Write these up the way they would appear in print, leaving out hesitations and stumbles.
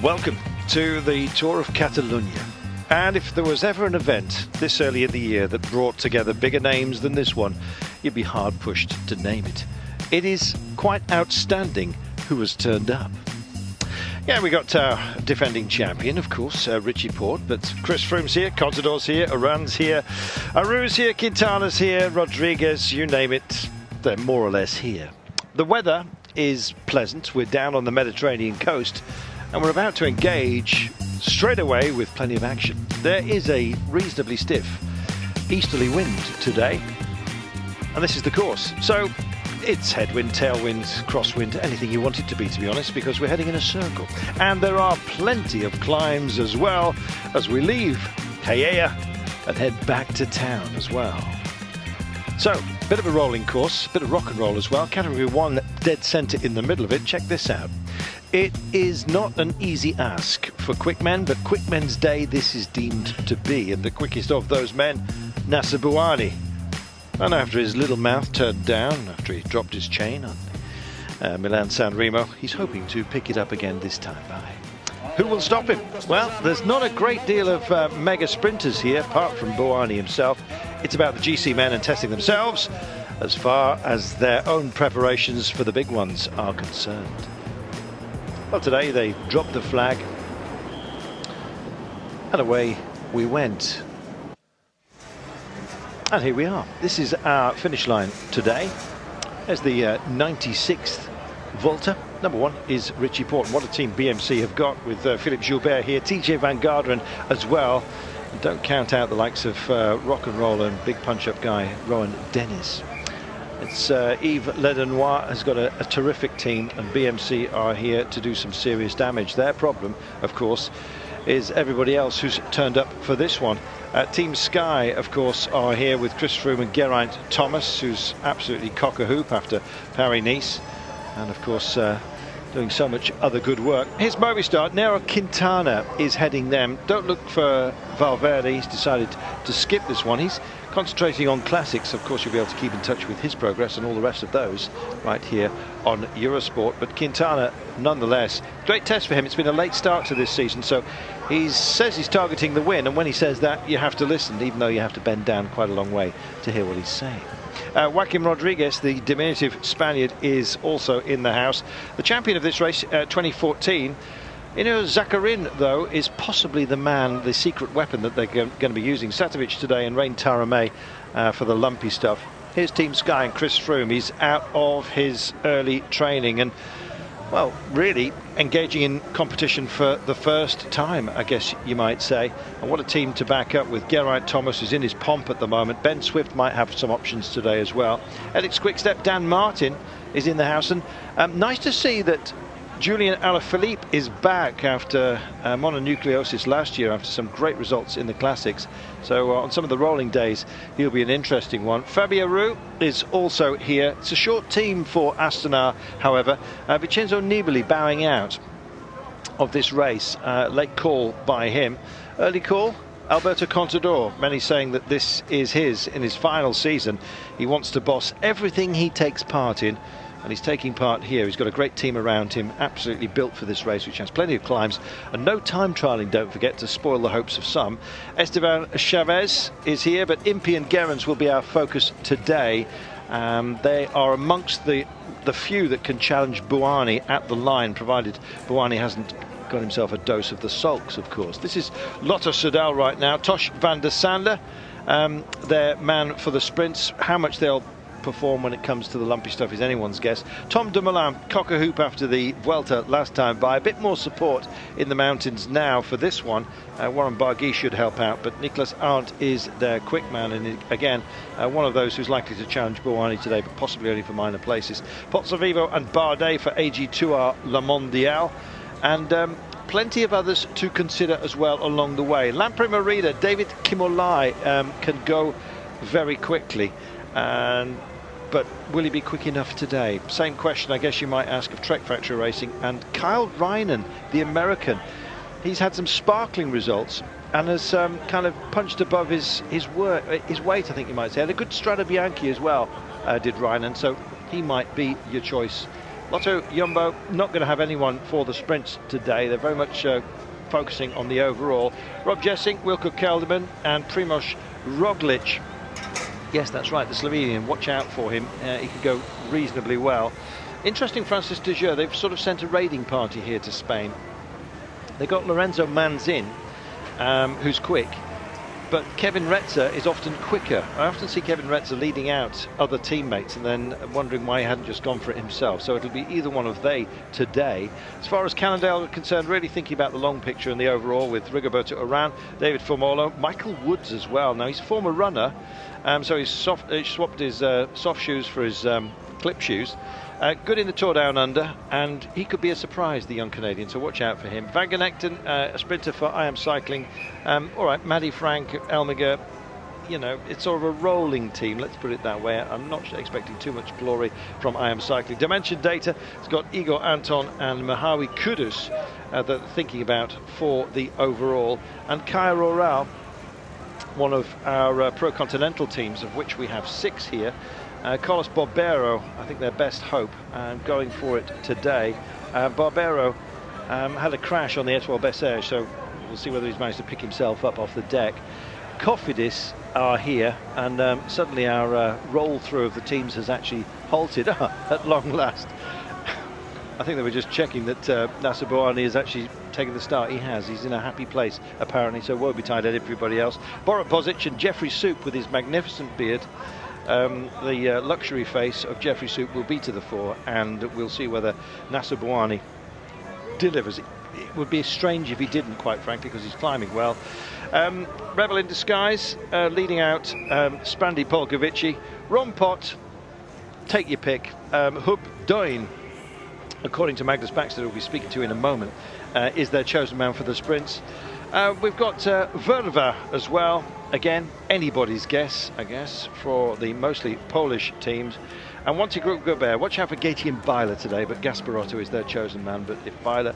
Welcome to the Tour of Catalunya. And if there was ever an event this early in the year that brought together bigger names than this one, you'd be hard pushed to name it. It is quite outstanding who has turned up. Yeah, we got our defending champion, of course, Richie Porte, but Chris Froome's here, Contador's here, Oran's here, Aru's here, Quintana's here, Rodriguez, you name it, they're more or less here. The weather is pleasant. We're down on the Mediterranean coast, and we're about to engage straight away with plenty of action. There is a reasonably stiff easterly wind today, and this is the course. So it's headwind, tailwind, crosswind, anything you want it to be honest, because we're heading in a circle. And there are plenty of climbs as well as we leave Calella and head back to town as well. So, bit of a rolling course, bit of rock and roll as well. Category 1 dead centre in the middle of it. Check this out. It is not an easy ask for quick men, but quick men's day this is deemed to be. And the quickest of those men, Nacer Bouhanni. And after his little mouth turned down, after he dropped his chain on Milan-San Remo, he's hoping to pick it up again this time by. Who will stop him? Well, there's not a great deal of mega sprinters here, apart from Bouhanni himself. It's about the GC men and testing themselves as far as their own preparations for the big ones are concerned. Well, today they dropped the flag and away we went. And here we are. This is our finish line today. There's the 96th Volta. Number one is Richie Porte. What a team BMC have got with Philippe Gilbert here, TJ Van Garderen as well. And don't count out the likes of rock and roll and big punch-up guy Rowan Dennis. It's Yves Ledenois has got a terrific team, and BMC are here to do some serious damage. Their problem, of course, is everybody else who's turned up for this one. Team Sky, of course, are here with Chris Froome and Geraint Thomas, who's absolutely cock-a-hoop after Paris-Nice, and of course doing so much other good work. Here's Movistar. Nairo Quintana is heading them. Don't look for Valverde. He's decided to skip this one. He's concentrating on classics. Of course, you'll be able to keep in touch with his progress and all the rest of those right here on Eurosport. But Quintana, nonetheless, great test for him. It's been a late start to this season, so he says he's targeting the win, and when he says that, you have to listen, even though you have to bend down quite a long way to hear what he's saying. Joaquim Rodriguez, the diminutive Spaniard, is also in the house. The champion of this race, 2014. Zakarin, though, is possibly the man, the secret weapon that they're going to be using. Satovic today and Rein Taramay for the lumpy stuff. Here's Team Sky and Chris Froome. He's out of his early training and, well, really engaging in competition for the first time, I guess you might say. And what a team to back up with. Geraint Thomas is in his pomp at the moment. Ben Swift might have some options today as well. Alex Quickstep, Dan Martin is in the house. And nice to see that Julian Alaphilippe is back after mononucleosis last year, after some great results in the classics. So on some of the rolling days, he'll be an interesting one. Fabio Aru is also here. It's a short team for Astana, however. Vincenzo Nibali bowing out of this race. Late call by him. Early call, Alberto Contador. Many saying that this is in his final season. He wants to boss everything he takes part in. And he's taking part here. He's got a great team around him, absolutely built for this race, which has plenty of climbs and no time trialling, don't forget, to spoil the hopes of some. Esteban Chavez is here, but Impey and Gerrans will be our focus today. They are amongst the few that can challenge Bouhanni at the line, provided Bouhanni hasn't got himself a dose of the sulks, of course. This is Lotto Soudal right now. Tosh van der Sande, their man for the sprints. How much they'll perform when it comes to the lumpy stuff is anyone's guess. Tom Dumoulin, cock-a-hoop after the Vuelta last time by. A bit more support in the mountains now for this one. Warren Barguil should help out, but Nicolas Arndt is their quick man, and again one of those who's likely to challenge Bouhanni today, but possibly only for minor places. Pozzovivo and Bardet for AG2R La Mondiale, and plenty of others to consider as well along the way. Lampre Merida, David Kimolai can go very quickly, but will he be quick enough today? Same question, I guess you might ask, of Trek Factory Racing. And Kyle Reinen, the American, he's had some sparkling results and has kind of punched above his weight, I think you might say. Had a good Strada Bianchi as well, did Reinen, so he might be your choice Lotto Jumbo not going to have anyone for the sprints today. They're very much focusing on the overall. Rob Jessink, Wilco Kelderman and Primoz Roglic. Yes, that's right, the Slovenian. Watch out for him. He could go reasonably well. Interesting, Francis de Jure. They've sort of sent a raiding party here to Spain. They got Lorenzo Manzin, who's quick, but Kevin Retzer is often quicker. I often see Kevin Retzer leading out other teammates and then wondering why he hadn't just gone for it himself. So it'll be either one of they today. As far as Cannondale are concerned, really thinking about the long picture and the overall with Rigoberto Urán, David Formolo, Michael Woods as well. Now he's a former runner, so he's swapped his soft shoes for his clip shoes. Good in the Tour Down Under, and he could be a surprise, the young Canadian, so watch out for him. Van Genekten, a sprinter for I Am Cycling. All right, Maddie Frank, Elmiger, you know, it's sort of a rolling team, let's put it that way. I'm not expecting too much glory from I Am Cycling. Dimension Data, it's got Igor Anton and Mohawi Kudus that they're thinking about for the overall. And Kaya Roral, one of our pro-continental teams, of which we have 6 here. Carlos Barbero, I think their best hope, going for it today. Barbero had a crash on the Etoile Bessèges, so we'll see whether he's managed to pick himself up off the deck. Cofidis are here, and suddenly our roll through of the teams has actually halted at long last. I think they were just checking that Nacer Bouhanni has actually taken the start. He has. He's in a happy place, apparently, so woe betide everybody else. Borut Bozic and Jeffrey Soup with his magnificent beard. The luxury face of Jeffrey Soup will be to the fore, and we'll see whether Nacer Bouhanni delivers. It would be strange if he didn't, quite frankly, because he's climbing well. Rebel in Disguise leading out Sprandi Polkovici. Ron Pot, take your pick. Hub Doin, according to Magnus Baxter, who we'll be speaking to in a moment, is their chosen man for the sprints. We've got Verva as well. Again, anybody's guess, I guess, for the mostly Polish teams. And Wanty Group Gobert, watch out for Gaetian Byler today, but Gasparotto is their chosen man. But if Byler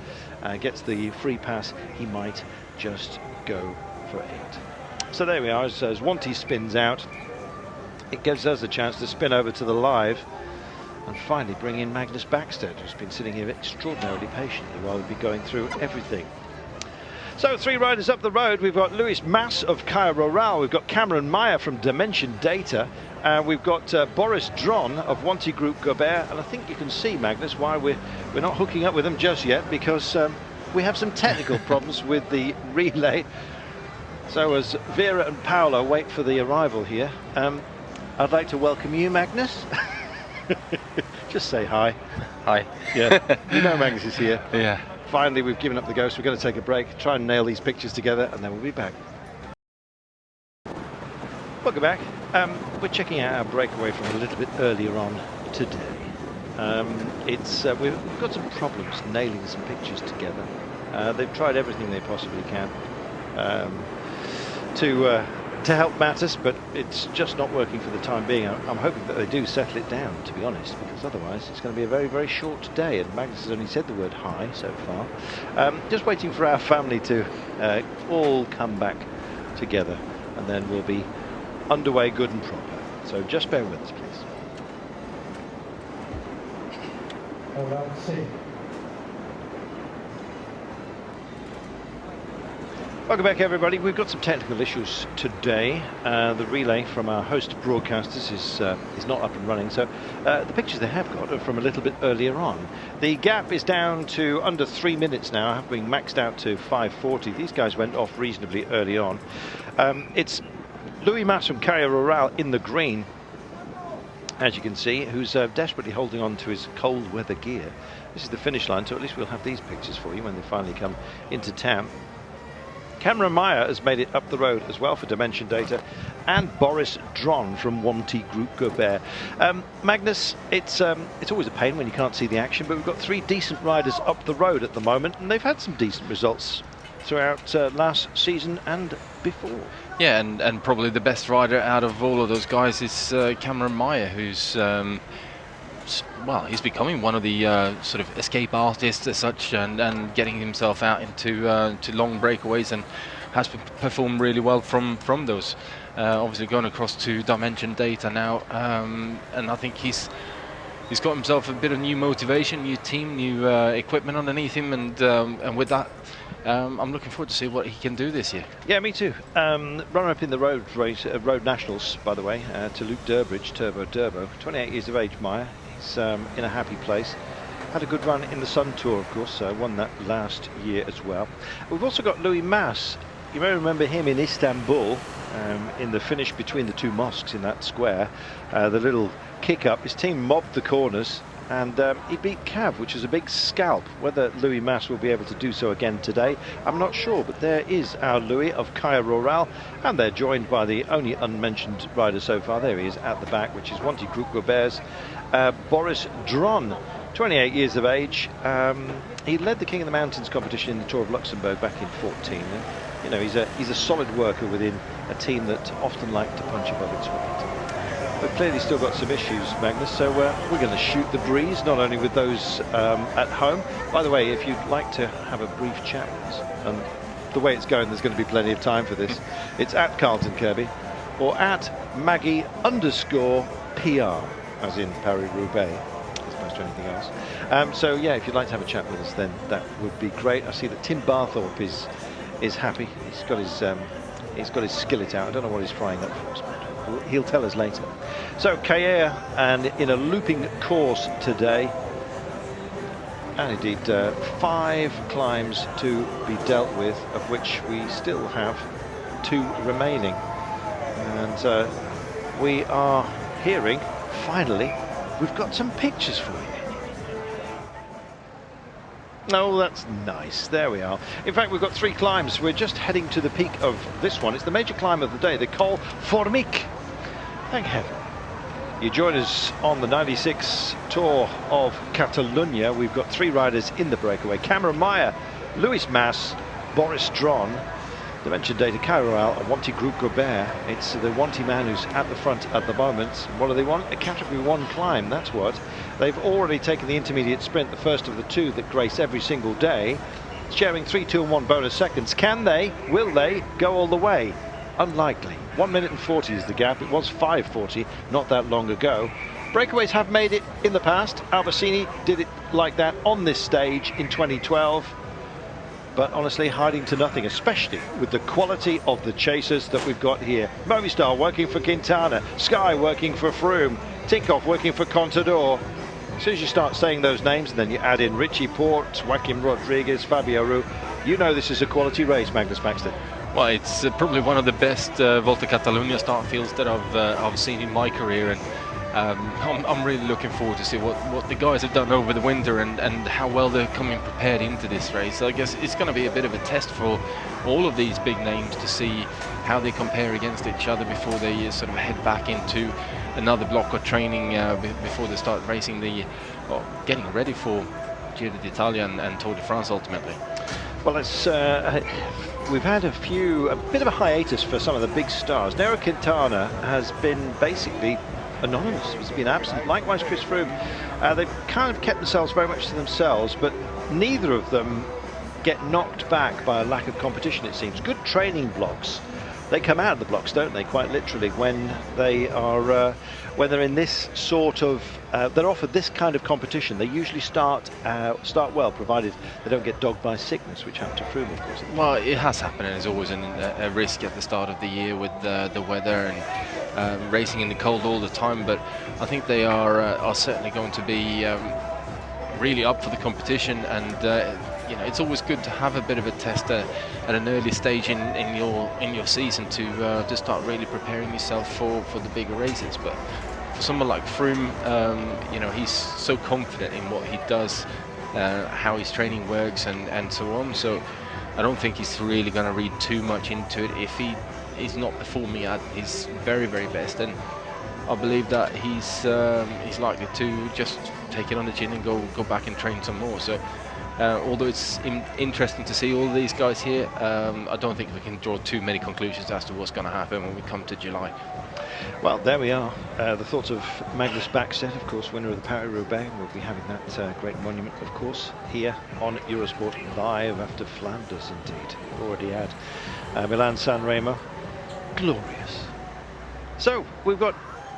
gets the free pass, he might just go for it. So there we are, as Wanty spins out, it gives us a chance to spin over to the live and finally bring in Magnus Baxter, who's been sitting here extraordinarily patiently while we've been going through everything. So 3 riders up the road. We've got Luis Mas of Kaya Roral, we've got Cameron Meyer from Dimension Data, we've got Boris Dron of Wanty Group Gobert, and I think you can see, Magnus, why we're not hooking up with them just yet, because we have some technical problems with the relay. So as Vera and Paolo wait for the arrival here, I'd like to welcome you, Magnus. Just say hi. Hi. Yeah, you know Magnus is here. Yeah. Finally, we've given up the ghost. We're going to take a break, try and nail these pictures together, and then we'll be back. Welcome back. We're checking out our breakaway from a little bit earlier on today. We've got some problems nailing some pictures together. They've tried everything they possibly can to help matters, but it's just not working for the time being. I'm hoping that they do settle it down, to be honest, because otherwise it's going to be a very, very short day, and Magnus has only said the word hi so far. Just waiting for our family to all come back together, and then we'll be underway good and proper. So just bear with us, please. Welcome back, everybody. We've got some technical issues today. The relay from our host broadcasters is not up and running, so the pictures they have got are from a little bit earlier on. The gap is down to under 3 minutes now, having maxed out to 5:40. These guys went off reasonably early on. It's Louis Mas from Kaya Roral in the green, as you can see, who's desperately holding on to his cold weather gear. This is the finish line, so at least we'll have these pictures for you when they finally come into town. Cameron Meyer has made it up the road as well for Dimension Data, and Boris Dron from Wanty Group Gobert. Magnus, it's always a pain when you can't see the action, but we've got 3 decent riders up the road at the moment, and they've had some decent results throughout last season and before. Yeah, and probably the best rider out of all of those guys is Cameron Meyer, who's well, he's becoming one of the sort of escape artists as such, and getting himself out into to long breakaways, and has performed really well from those. Obviously going across to Dimension Data now, and I think he's he's got himself a bit of new motivation, new team, new equipment underneath him, and with that, I'm looking forward to see what he can do this year. Yeah, me too. Runner-up in the road race, Road Nationals, by the way, to Luke Durbridge, Turbo Durbo, 28 years of age, Meyer. He's in a happy place. Had a good run in the Sun Tour, of course, won that last year as well. We've also got Louis Mas. You may remember him in Istanbul, in the finish between the two mosques in that square. The little kick-up, his team mobbed the corners, and he beat Cav, which is a big scalp. Whether Louis Mas will be able to do so again today, I'm not sure, but there is our Louis of Caja Rural, and they're joined by the only unmentioned rider so far. There he is at the back, which is Wanty Groupgobert's Boris Dron, 28 years of age. He led the King of the Mountains competition in the Tour of Luxembourg back in 14. And, you know, he's a solid worker within a team that often like to punch above its weight. But clearly still got some issues, Magnus, so we're going to shoot the breeze, not only with those at home. By the way, if you'd like to have a brief chat with us, and the way it's going, there's going to be plenty of time for this, it's at Carlton Kirby, or at Maggie_PR, as in Paris-Roubaix, as opposed to anything else. So yeah, if you'd like to have a chat with us, then that would be great. I see that Tim Barthorpe is happy. He's got his skillet out. I don't know what he's frying up for us, but he'll tell us later. So Calella, and in a looping course today, and indeed 5 climbs to be dealt with, of which we still have 2 remaining, and we are hearing, finally, we've got some pictures for you. Oh, that's nice. There we are. In fact, we've got 3 climbs. We're just heading to the peak of this one. It's the major climb of the day, the Col Formic. Thank heaven. You join us on the 96 Tour of Catalunya. We've got 3 riders in the breakaway. Cameron Meyer, Louis Mas, Boris Dron. Dimension data Caja Rural, a Wanty Groupgobert. It's the Wanty man who's at the front at the moment. What do they want? A category 1 climb, that's what. They've already taken the intermediate sprint, the first of the 2 that grace every single day, sharing 3, 2 and 1 bonus seconds. Can they, will they go all the way? Unlikely. 1 minute and 40 is the gap. It was 5:40 not that long ago. Breakaways have made it in the past. Albacini did it like that on this stage in 2012. But honestly, hiding to nothing, especially with the quality of the chasers that we've got here. Movistar working for Quintana, Sky working for Froome, Tinkoff working for Contador. As soon as you start saying those names, and then you add in Richie Porte, Joaquim Rodriguez, Fabio Ru, you know this is a quality race, Magnus Baxter. Well, it's probably one of the best Volta Catalunya start fields that I've seen in my career, and I'm really looking forward to see what the guys have done over the winter and how well they're coming prepared into this race. So I guess it's going to be a bit of a test for all of these big names to see how they compare against each other before they sort of head back into another block of training before they start racing getting ready for Giro d'Italia and Tour de France ultimately. Well, we've had a bit of a hiatus for some of the big stars. Nairo Quintana has been basically anonymous. He's been absent. Likewise, Chris Froome. They've kind of kept themselves very much to themselves, but neither of them get knocked back by a lack of competition, it seems. Good training blocks. They come out of the blocks, don't they, quite literally, when they are when they're in this sort of they're offered this kind of competition. They usually start well, provided they don't get dogged by sickness, which happened to Froome, of course. Well, it has happened, and there's always a risk at the start of the year with the weather and racing in the cold all the time. But I think they are certainly going to be really up for the competition, and you know, it's always good to have a bit of a test at an early stage in your season to start really preparing yourself for the bigger races. But for someone like Froome, you know, he's so confident in what he does, how his training works, and so on. So I don't think he's really going to read too much into it if he is not performing at his very, very best. And I believe that he's likely to just take it on the chin and go back and train some more. So although it's interesting to see all these guys here, I don't think we can draw too many conclusions as to what's going to happen when we come to July. Well, there we are. The thoughts of Magnus Backstedt, of course, winner of the Paris-Roubaix. We'll be having that great monument, of course, here on Eurosport live after Flanders, indeed. We've already had Milan-San Remo. Glorious. So, we've got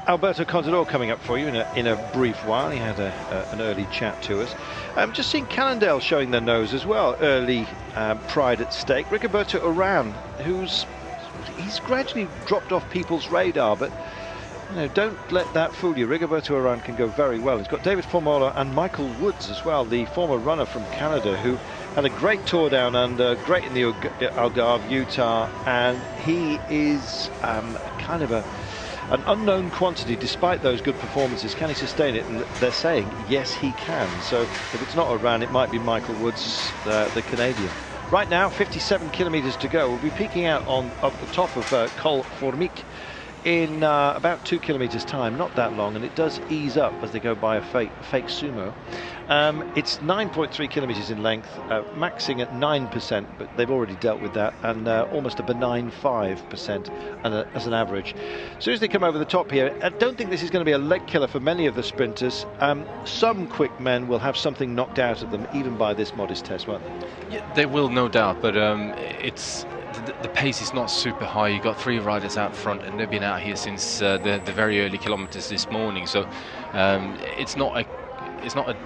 Alberto Contador coming up for you in a brief while. He had an early chat to us. Just seeing Cannondale showing their nose as well. Early pride at stake. Rigoberto Urán, he's gradually dropped off people's radar, but don't let that fool you. Rigoberto Urán can go very well. He's got David Formola and Michael Woods as well, the former runner from Canada, who had a great tour down under, great in the Algarve, Utah, and he is kind of an unknown quantity despite those good performances. Can he sustain it? And they're saying yes, he can. So if it's not Urán, it might be Michael Woods, the Canadian. Right now, 57 kilometers to go. We'll be peaking out up the top of Col Formic in about 2 kilometers time. Not that long, and it does ease up as they go by a fake sumo. It's 9.3 kilometers in length, maxing at 9%, but they've already dealt with that, and almost a benign 5% as an average. As soon as they come over the top here, I don't think this is going to be a leg killer for many of the sprinters. Some quick men will have something knocked out of them, even by this modest test, won't they? Yeah, they will, no doubt, but it's the pace is not super high. You've got 3 riders out front, and they've been out here since the very early kilometers this morning, so it's not a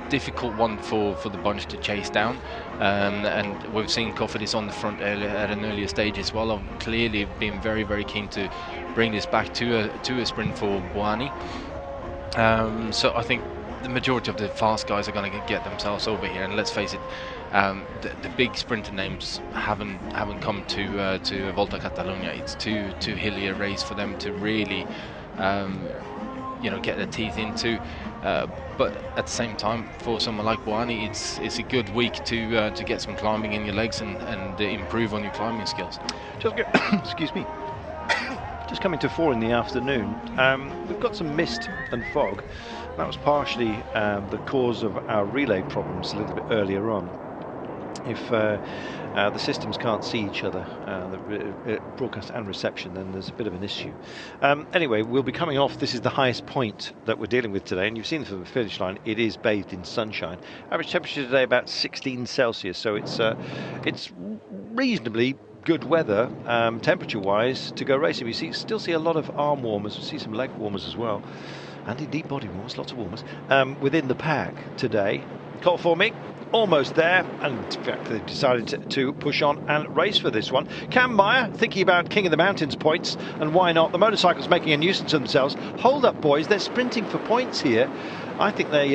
difficult one for the bunch to chase down, and we've seen Cofidis on the front at an earlier stage as well. I'm clearly being very, very keen to bring this back to a sprint for Bouhanni. So I think the majority of the fast guys are going to get themselves over here, and let's face it, the big sprinter names haven't come to Volta Catalunya. It's too hilly a race for them to really get their teeth into. But at the same time, for someone like Bouhanni, it's a good week to get some climbing in your legs and improve on your climbing skills. Excuse me. Just coming to 4 in the afternoon. We've got some mist and fog. That was partially the cause of our relay problems a little bit earlier on. If the systems can't see each other, the broadcast and reception, then there's a bit of an issue. Anyway, we'll be coming off. This is the highest point that we're dealing with today, and you've seen from the finish line, it is bathed in sunshine. Average temperature today about 16 Celsius, so it's reasonably good weather temperature-wise to go racing. We still see a lot of arm warmers. We see some leg warmers as well, and indeed body warmers, lots of warmers within the pack today. Col Formic almost there, and in fact they've decided to push on and race for this one. Cam Meyer thinking about King of the Mountains points, and why not? The motorcycle's making a nuisance of themselves. Hold up, boys, they're sprinting for points here. I think they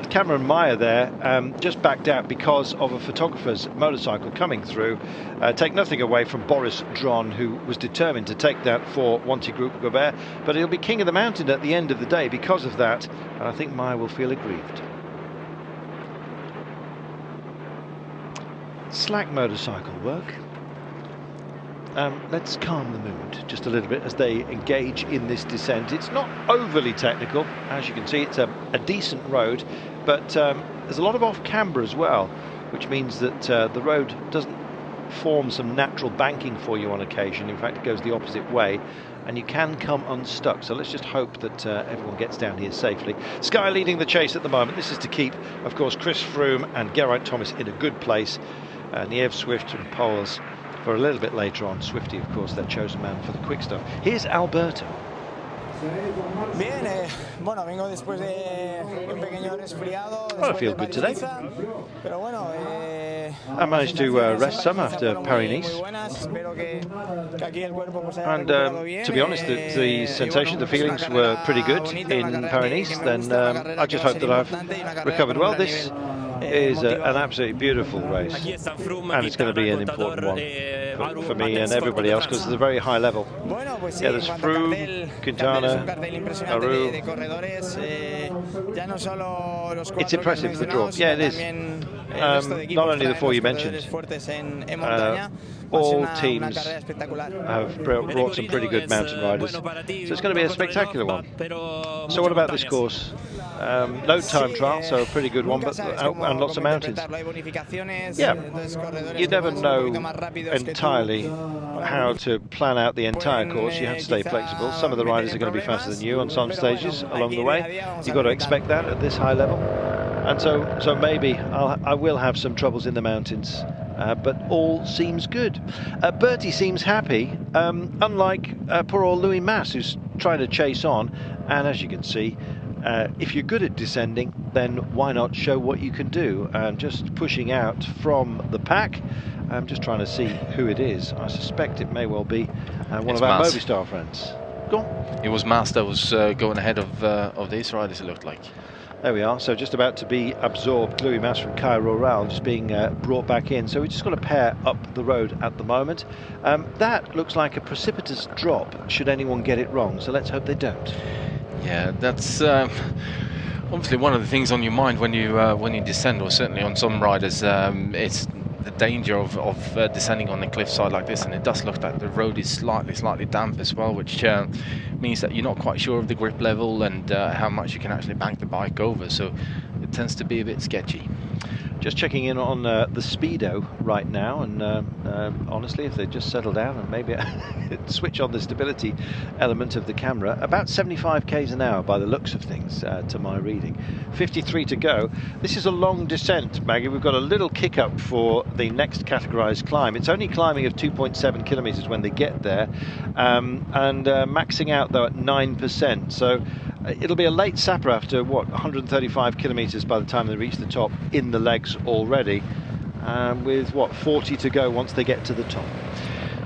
Cameron Meyer there just backed out because of a photographer's motorcycle coming through. Take nothing away from Boris Dron, who was determined to take that for Wanty Group Gobert, but he'll be King of the Mountain at the end of the day because of that, and I think Meyer will feel aggrieved. Slack motorcycle work. Let's calm the mood just a little bit as they engage in this descent. It's not overly technical, as you can see. It's a decent road, but there's a lot of off-camber as well, which means that the road doesn't form some natural banking for you on occasion. In fact, it goes the opposite way, and you can come unstuck. So let's just hope that everyone gets down here safely. Sky leading the chase at the moment. This is to keep, of course, Chris Froome and Geraint Thomas in a good place. Niev Swift and Poles for a little bit later on. Swifty, of course, their chosen man for the quick stuff. Here's Alberto. Bien, bueno, vengo después de un pequeño resfriado. I feel good today. Pero bueno, I managed to rest some after Paris-Nice. And to be honest, the sensation, the feelings were pretty good in Paris-Nice. Then I just hope that I've recovered well. This is an absolutely beautiful race, and it's going to be an important one for me and everybody else because it's a very high level. Yeah, there's Froome, Quintana, Aru. It's impressive, the draw. Yeah, it is. Not only the 4 you mentioned, all teams have brought some pretty good mountain riders, so it's going to be a spectacular one. So what about this course? No time trial, so a pretty good one, but and lots of mountains. Yeah, you never know entirely how to plan out the entire course. You have to stay flexible. Some of the riders are going to be faster than you on some stages along the way. You've got to expect that at this high level. and so maybe I will have some troubles in the mountains. But all seems good. Bertie seems happy, unlike poor old Louis Mas, who's trying to chase on. And as you can see, if you're good at descending, then why not show what you can do? And just pushing out from the pack. I'm just trying to see who it is. I suspect it may well be one of our Movistar friends. Go on. It was Mas that was going ahead of these riders, it looked like. There we are, so just about to be absorbed. Louis Mas from Cairo Rural just being brought back in. So we just got a pair up the road at the moment. That looks like a precipitous drop should anyone get it wrong, so let's hope they don't. Yeah, that's obviously one of the things on your mind when you descend, or certainly on some riders. It's the danger of descending on the cliffside like this, and it does look like the road is slightly damp as well, which means that you're not quite sure of the grip level and how much you can actually bank the bike over, so it tends to be a bit sketchy. Just checking in on the speedo right now, and honestly, if they just settle down and maybe switch on the stability element of the camera, about 75 k's an hour by the looks of things, to my reading. 53 to go. This is a long descent, Maggie. We've got a little kick up for the next categorized climb. It's only climbing of 2.7 kilometers when they get there, and maxing out though at 9%. So it'll be a late sapper after, what, 135 kilometres by the time they reach the top in the legs already, with, what, 40 to go once they get to the top.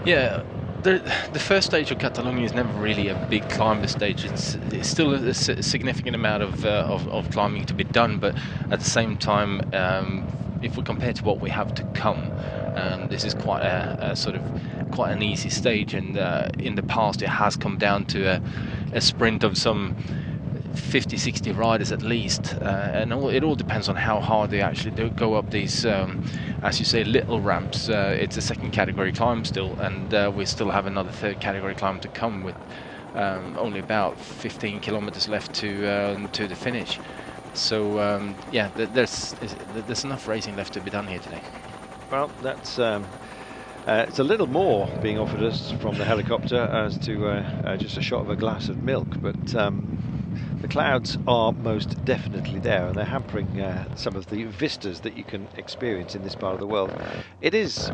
Yeah, the first stage of Catalunya is never really a big climber stage. It's still a significant amount of climbing to be done, but at the same time, if we compare to what we have to come, this is quite an easy stage, and in the past it has come down to a sprint of some 50-60 riders at least, and it all depends on how hard they actually do go up these, as you say, little ramps. It's a second category climb still, and we still have another third category climb to come, with only about 15 kilometers left to the finish. So yeah, there's enough racing left to be done here today. Well, that's it's a little more being offered us from the helicopter as to just a shot of a glass of milk, but the clouds are most definitely there, and they're hampering some of the vistas that you can experience in this part of the world. It is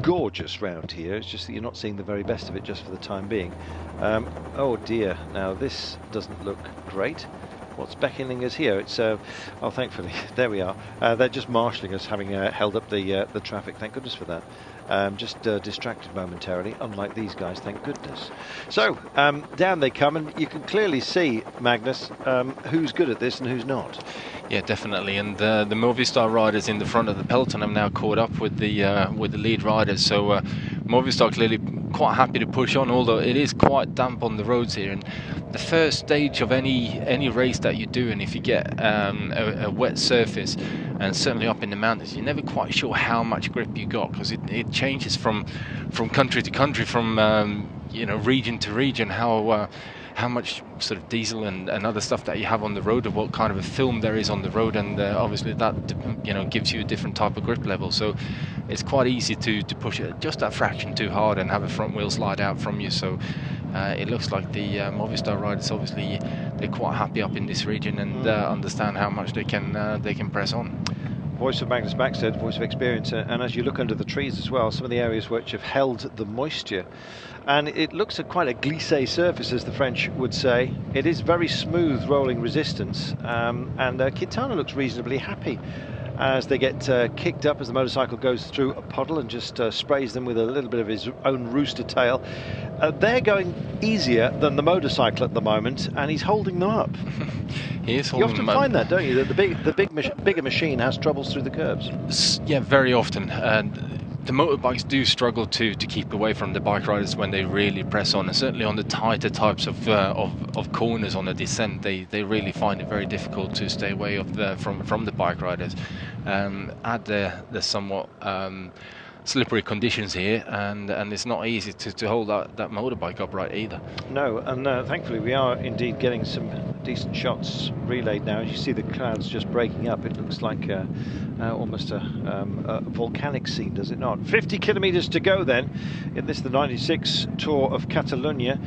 gorgeous round here, it's just that you're not seeing the very best of it just for the time being. Oh dear, now this doesn't look great. What's beckoning us here? It's oh, thankfully, there we are. They're just marshalling us, having held up the traffic. Thank goodness for that. Just distracted momentarily, unlike these guys, thank goodness. So down they come, and you can clearly see, Magnus, who's good at this and who's not. Yeah, definitely, and the Movistar riders in the front of the peloton have now caught up with the lead riders. So Movistar clearly quite happy to push on, although it is quite damp on the roads here. And the first stage of any race that you do, and if you get a wet surface, and certainly up in the mountains, you're never quite sure how much grip you got, because it changes from country to country, from region to region, how much sort of diesel and other stuff that you have on the road, or what kind of a film there is on the road, and obviously that gives you a different type of grip level. So it's quite easy to push it just that fraction too hard and have a front wheel slide out from you. So it looks like the Movistar riders, obviously they're quite happy up in this region, and understand how much they can press on. Voice of Magnus Backstedt, voice of experience, and as you look under the trees as well, some of the areas which have held the moisture, and it looks at quite a glissé surface, as the French would say. It is very smooth rolling resistance, and Quintana looks reasonably happy as they get kicked up as the motorcycle goes through a puddle and just sprays them with a little bit of his own rooster tail. They're going easier than the motorcycle at the moment, and he's holding them up. He is holding them up. You often find that, don't you, that the bigger machine has troubles through the curbs? Yeah, very often. The motorbikes do struggle to keep away from the bike riders when they really press on, and certainly on the tighter types of corners on the descent, they really find it very difficult to stay away from the bike riders. Add the somewhat slippery conditions here, and it's not easy to hold that motorbike upright either. No, and thankfully we are indeed getting some decent shots relayed now. As you see the clouds just breaking up, it looks like almost a volcanic scene, does it not? 50 kilometers to go then in this, the 96 Tour of Catalunya.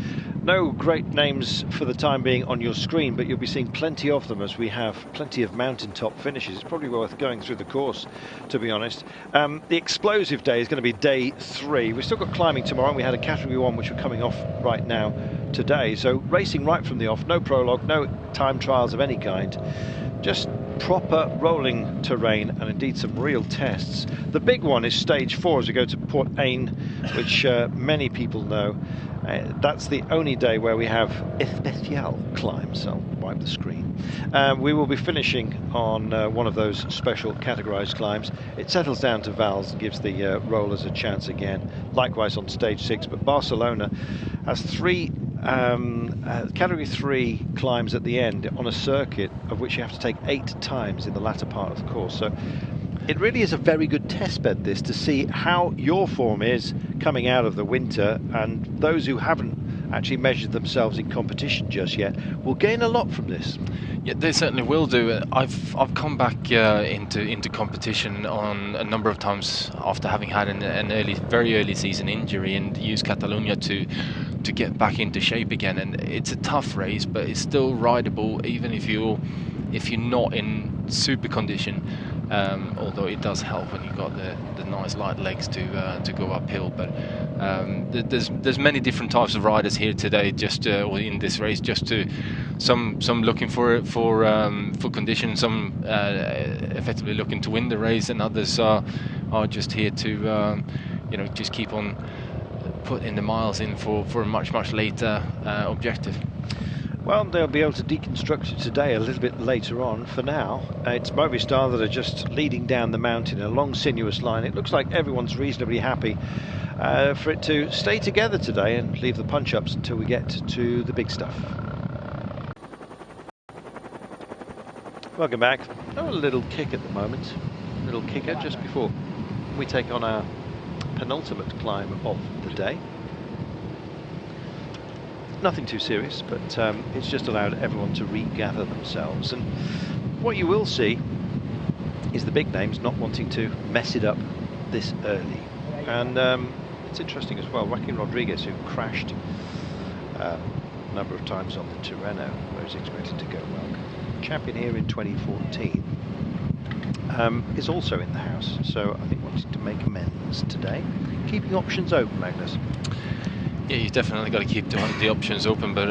No great names for the time being on your screen, but you'll be seeing plenty of them as we have plenty of mountaintop finishes. It's probably worth going through the course, to be honest. The explosive day is going to be day 3. We've still got climbing tomorrow, and we had a category 1 which we're coming off right now today. So racing right from the off, no prologue, no time trials of any kind. Just proper rolling terrain and indeed some real tests. The big one is stage 4 as we go to Port Ain, which many people know. That's the only day where we have especial climbs. I'll wipe the screen. We will be finishing on one of those special categorised climbs. It settles down to vals and gives the rollers a chance again. Likewise on stage 6, but Barcelona has 3 category 3 climbs at the end on a circuit of which you have to take 8 times in the latter part of the course. So it really is a very good test bed, this, to see how your form is coming out of the winter, and those who haven't actually measured themselves in competition just yet will gain a lot from this. Yeah, they certainly will do. I've come back into competition on a number of times after having had an very early season injury, and used Catalunya to get back into shape again. And it's a tough race, but it's still rideable even if you're not in super condition. Although it does help when you've got the nice light legs to go uphill. But there's many different types of riders here today, just or in this race. Just to some looking for condition, some effectively looking to win the race, and others are just here to just keep on putting the miles in for a much later objective. Well, they'll be able to deconstruct it today a little bit later on. For now, it's Movistar that are just leading down the mountain in a long, sinuous line. It looks like everyone's reasonably happy for it to stay together today and leave the punch-ups until we get to the big stuff. Welcome back. Oh, a little kick at the moment. A little kicker just before we take on our penultimate climb of the day. Nothing too serious, but it's just allowed everyone to regather themselves. And what you will see is the big names not wanting to mess it up this early. And it's interesting as well, Joaquin Rodriguez, who crashed a number of times on the Tirreno, where he's expected to go well, champion here in 2014, is also in the house. So I think wanting to make amends today. Keeping options open, Magnus. Yeah, you've definitely got to keep the options open, but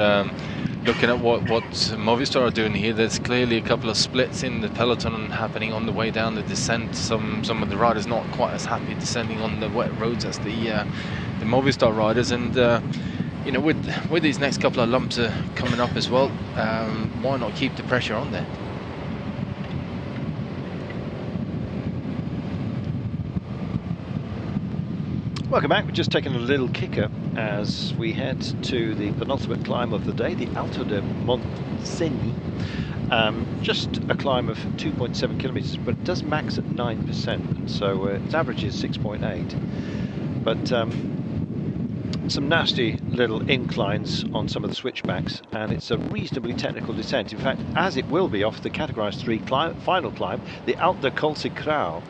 looking at what Movistar are doing here, there's clearly a couple of splits in the peloton happening on the way down the descent. Some of the riders not quite as happy descending on the wet roads as the Movistar riders, and with these next couple of lumps coming up as well, why not keep the pressure on there? Welcome back. We've just taken a little kicker as we head to the penultimate climb of the day, the Alto de Montseny. Just a climb of 2.7 kilometres, but it does max at 9%, so its average is 6.8. But some nasty little inclines on some of the switchbacks, and it's a reasonably technical descent. In fact, as it will be off the categorised 3 final climb, the Volta Ciclista.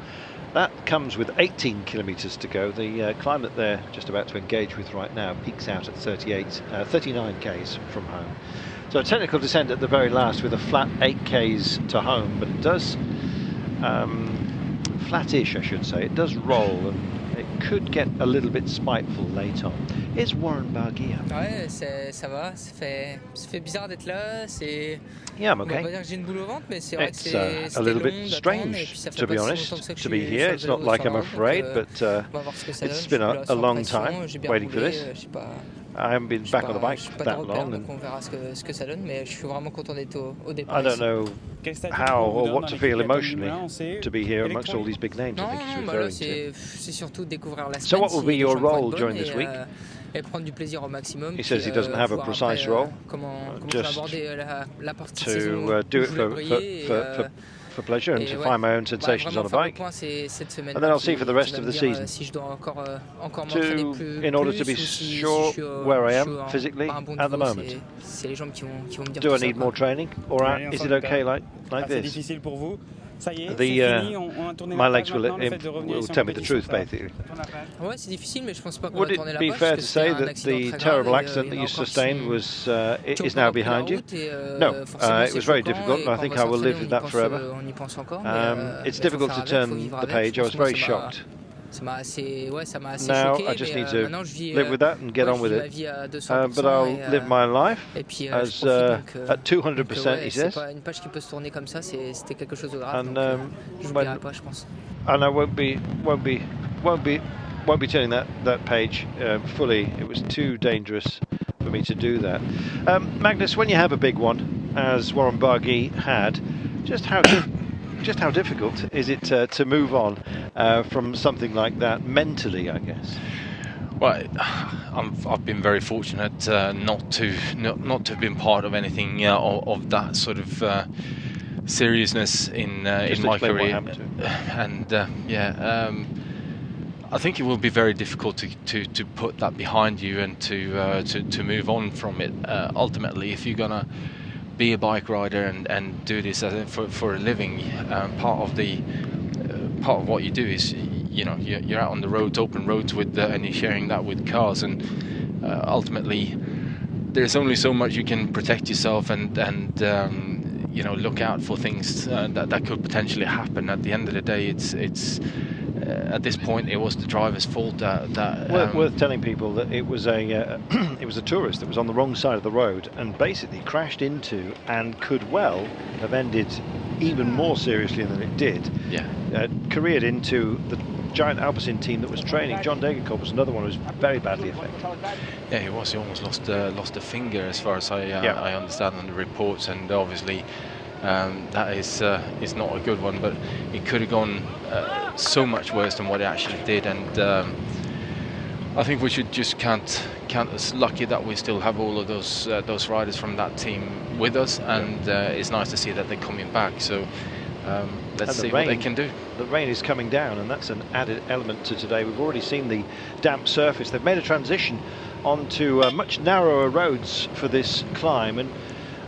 That comes with 18 kilometres to go. The climb that they're just about to engage with right now peaks out at 39 k's from home. So a technical descent at the very last with a flat 8 k's to home, but it does, flattish I should say, it does roll, and it could get a little bit spiteful late on. Here's Warren Barguil. Ouais, ça va, ça fait bizarre d'être là, c'est... Yeah, I'm okay. It's a little bit strange, to be honest, to be here. It's not like I'm afraid, but it's been a long time waiting for this. I haven't been back on the bike that long, and I don't know how or what to feel emotionally to be here amongst all these big names. I think he's referring to. So what will be your role during this week? He says he doesn't have a precise role, just to do it for pleasure and to find my own sensations on a bike, and then I'll see for the rest of the season in order to be sure where I am physically at the moment. Do I need more training, or is it okay like this? my legs will tell me the truth, basically. Ouais, c'est difficile, mais je pense pas qu'on Would va tourner it la be page fair parce to que say c'était un that accident the très grave terrible et, accident that il y a you encore sustained qui was ont is pas now repris la behind you? route et, No, forcément, it c'est was very choquant difficult, et and I quand think on va I will s'entraîner, live with that forever. on y pense encore, It's mais difficult faut to faire avec, faut turn vivre the avec. page. Je I pense was que moi, very shocked. ça m'a assez Now choqué, I just mais need to maintenant je vis, live with that and get ouais, on je with vis ma it. vie à 200% But I'll live my life et puis je as profite donc, at 200%, ouais, he c'est says. pas une page qui peut se tourner comme ça, c'était quelque chose de grave, And donc je n'oublierai pas, je pense. And I won't be turning that page fully. It was too dangerous for me to do that. Magnus, when you have a big one, as Warren Barguil had, just how difficult is it to move on from something like that mentally, I guess? Well, I've been very fortunate not to have been part of anything of that sort of seriousness in my career, and I think it will be very difficult to put that behind you and to move on from it. Ultimately, if you're gonna be a bike rider and do this for a living, part of what you do is, you know, you're out on the roads, open roads and you're sharing that with cars, and ultimately there's only so much you can protect yourself and you know, look out for things that could potentially happen. At the end of the day, it's at this point it was the driver's fault. Worth telling people that it was a it was a tourist that was on the wrong side of the road and basically crashed into and could well have ended even more seriously than it did. Yeah, careered into the giant Alpecin team that was training. John Degenkolb was another one who was very badly affected. Yeah, he was. He almost lost a finger, as far as I understand on the reports, and obviously that is not a good one. But it could have gone so much worse than what it actually did, and I think we should just count us lucky that we still have all of those riders from that team with us, and it's nice to see that they're coming back. So. Let's see what they can do. The rain is coming down, and that's an added element to today. We've already seen the damp surface. They've made a transition onto much narrower roads for this climb, and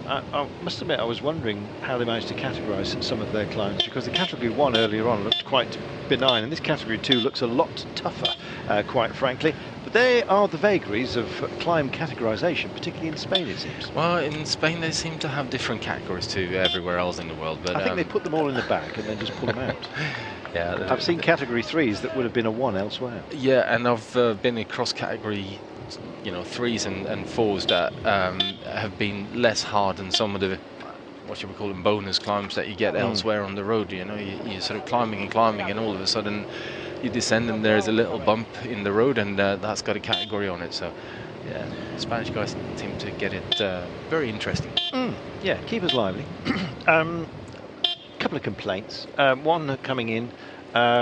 I must admit I was wondering how they managed to categorise some of their climbs, because the category 1 earlier on looked quite benign, and this category 2 looks a lot tougher, quite frankly. But they are the vagaries of climb categorisation, particularly in Spain, it seems. Well, in Spain they seem to have different categories to everywhere else in the world. But I think they put them all in the bag and then just pull them out. Yeah, I've seen category 3s that would have been a 1 elsewhere. Yeah, and I've been across category, you know, 3s and 4s that have been less hard than some of the, what should we call them, bonus climbs that you get elsewhere on the road. You know, you're sort of climbing, and all of a sudden you descend and there's a little bump in the road, and that's got a category on it. So yeah, Spanish guys seem to get it very interesting. Yeah, keep us lively. Couple of complaints. One coming in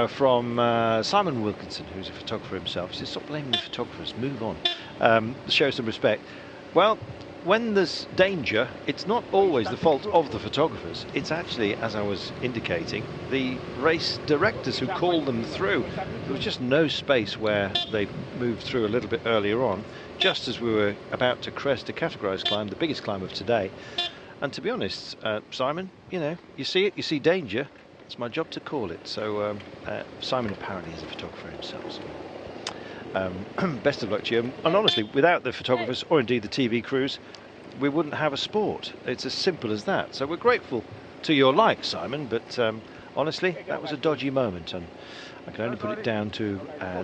from Simon Wilkinson, who's a photographer himself. He says, stop blaming the photographers, move on. Show some respect. Well, when there's danger, it's not always the fault of the photographers. It's actually, as I was indicating, the race directors who call them through. There was just no space where they moved through a little bit earlier on, just as we were about to crest a categorised climb, the biggest climb of today. And to be honest, Simon, you know, you see it, you see danger, it's my job to call it. So Simon apparently is a photographer himself. So. Best of luck to you. And honestly, without the photographers or indeed the TV crews, we wouldn't have a sport. It's as simple as that. So we're grateful to your like, Simon, but honestly, that was a dodgy moment, and I can only put it down to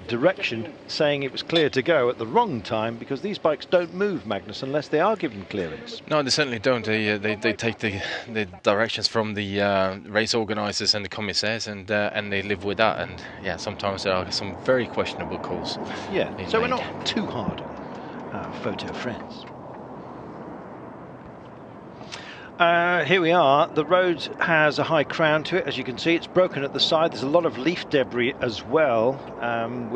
direction saying it was clear to go at the wrong time, because these bikes don't move, Magnus, unless they are given clearance. No, they certainly don't. They take the directions from the race organisers and the commissaires, and they live with that. And yeah, sometimes there are some very questionable calls. Yeah, so we're not too hard on our photo friends. Here we are. The road has a high crown to it. As you can see, it's broken at the side. There's a lot of leaf debris as well, and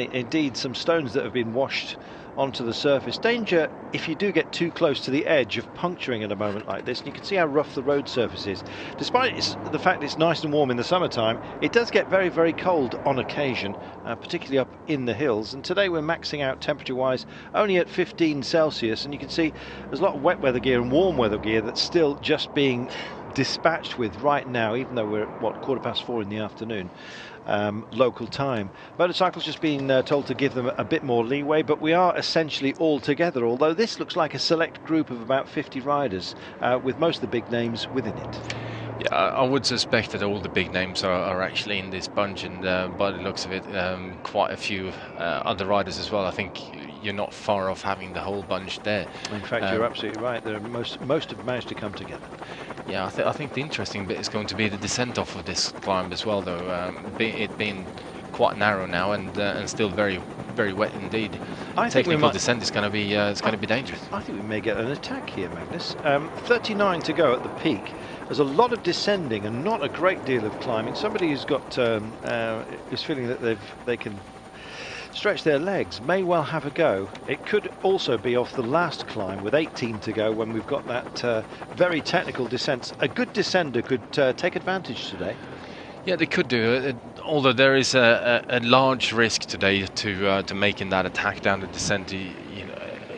indeed some stones that have been washed onto the surface. Danger if you do get too close to the edge of puncturing at a moment like this, and you can see how rough the road surface is. Despite the fact it's nice and warm in the summertime, it does get very, very cold on occasion, particularly up in the hills. And today we're maxing out temperature-wise only at 15 Celsius, and you can see there's a lot of wet weather gear and warm weather gear that's still just being dispatched with right now, even though we're at, what, 4:15 in the afternoon, local time. Motorcycle's just been told to give them a bit more leeway, but we are essentially all together, although this looks like a select group of about 50 riders, with most of the big names within it. Yeah, I would suspect that all the big names are actually in this bunch, and by the looks of it, quite a few other riders as well. I think you're not far off having the whole bunch there. In fact, you're absolutely right. Most have managed to come together. Yeah, I think the interesting bit is going to be the descent off of this climb as well, though. It being quite narrow now and still very, very wet indeed. Technical descent is going to be it's going to be dangerous. I think we may get an attack here, Magnus. 39 to go at the peak. There's a lot of descending and not a great deal of climbing. Somebody who's got is feeling that they can stretch their legs may well have a go. It could also be off the last climb with 18 to go when we've got that very technical descent. A good descender could take advantage today. Yeah, they could do. Although there is a large risk today to making that attack down the descent.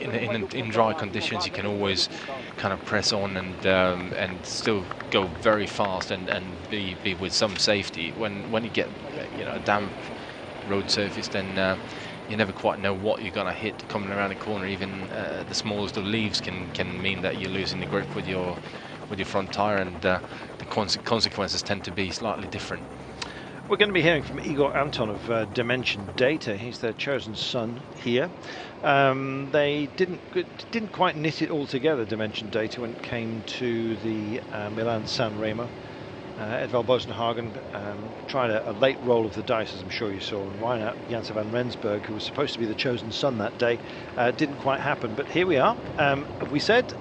In dry conditions, you can always kind of press on and still go very fast and be with some safety. When you get a damp road surface, then you never quite know what you're gonna hit coming around the corner. Even the smallest of leaves can mean that you're losing the grip with your front tire, and the consequences tend to be slightly different. We're going to be hearing from Igor Anton of Dimension Data. He's their chosen son here. They didn't quite knit it all together, Dimension Data, when it came to the Milan-San Remo. Edvald Bosenhagen tried a late roll of the dice, as I'm sure you saw, and Reinhard Janssen van Rensburg, who was supposed to be the chosen son that day, didn't quite happen. But here we are. I said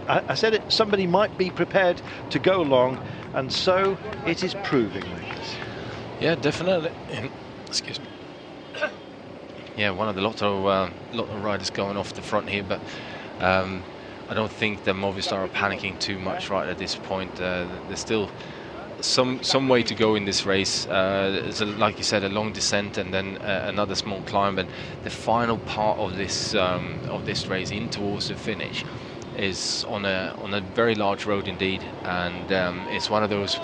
it, somebody might be prepared to go long, and so it is proving. Yeah, definitely. Excuse me. Yeah, one of the Lotto riders going off the front here, but I don't think the Movistar are panicking too much right at this point. There's still some way to go in this race. It's like you said, a long descent and then another small climb, and the final part of this race in towards the finish is on a very large road indeed, and it's one of those.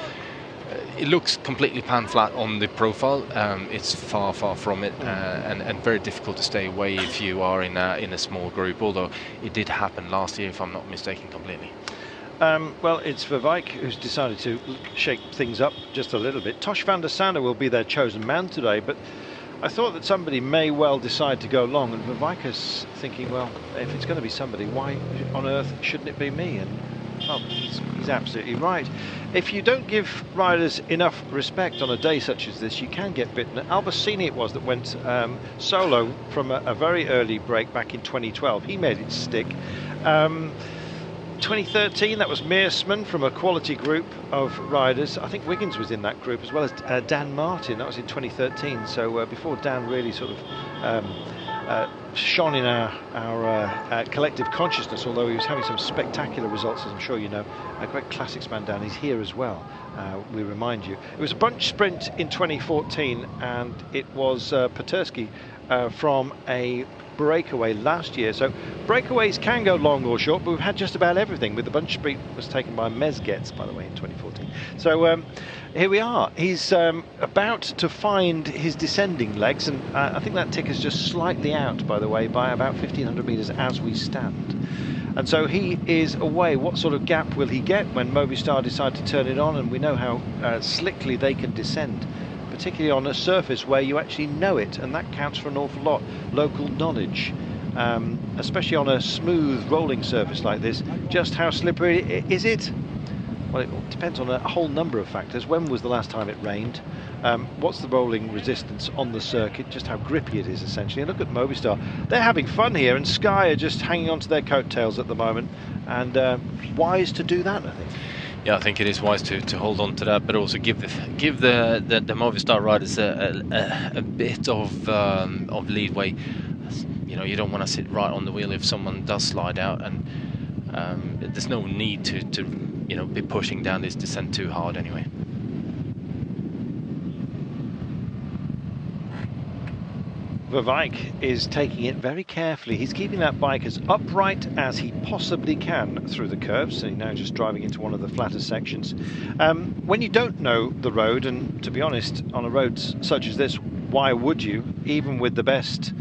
It looks completely pan flat on the profile. It's far from it, and very difficult to stay away if you are in a small group. Although it did happen last year, if I'm not mistaken, completely. Well, it's Verwijk who's decided to shake things up just a little bit. Tosh van der Sande will be their chosen man today, but I thought that somebody may well decide to go long, and Verwijk is thinking, well, if it's going to be somebody, why on earth shouldn't it be me? And well, he's absolutely right. If you don't give riders enough respect on a day such as this, you can get bitten. Albacini it was that went solo from a very early break back in 2012. He made it stick. 2013, that was Meersman from a quality group of riders. I think Wiggins was in that group, as well as Dan Martin. That was in 2013. So before Dan really sort of shone in our collective consciousness, although he was having some spectacular results, as I'm sure you know. A great classics man down, he's here as well, we remind you. It was a bunch sprint in 2014, and it was Petersky from a breakaway last year. So breakaways can go long or short, but we've had just about everything. With the bunch sprint was taken by Mezgets, by the way, in 2014. So here we are. He's about to find his descending legs, and I think that tick is just slightly out, by the way, by about 1,500 metres as we stand. And so he is away. What sort of gap will he get when Movistar decide to turn it on? And we know how slickly they can descend, particularly on a surface where you actually know it, and that counts for an awful lot. Local knowledge, especially on a smooth rolling surface like this. Just how slippery is it? Well, it depends on a whole number of factors. When was the last time it rained? What's the rolling resistance on the circuit? Just how grippy it is, essentially. And look at Movistar. They're having fun here, and Sky are just hanging on to their coattails at the moment. And wise to do that, I think. Yeah, I think it is wise to hold on to that, but also give the Movistar riders a bit of leadway. You know, you don't want to sit right on the wheel if someone does slide out, and there's no need to be pushing down this descent too hard anyway. Verwijk is taking it very carefully. He's keeping that bike as upright as he possibly can through the curves. So now just driving into one of the flatter sections. When you don't know the road, and to be honest, on a road such as this, why would you? Even with the best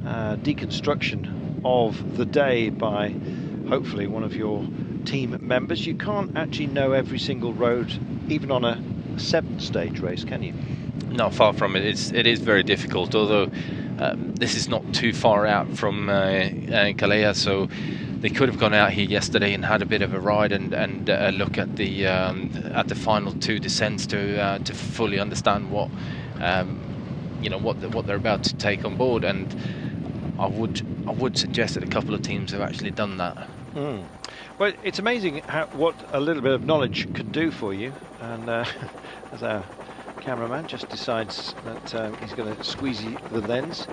deconstruction of the day by hopefully one of your team members, you can't actually know every single road, even on a 7-stage race, can you? No, far from it. It is very difficult, although this is not too far out from Calella, so they could have gone out here yesterday and had a bit of a ride and look at the final 2 descents to fully understand what what they're about to take on board. And I would suggest that a couple of teams have actually done that. Well, it's amazing what a little bit of knowledge can do for you. And as our cameraman just decides that he's going to squeeze the lens,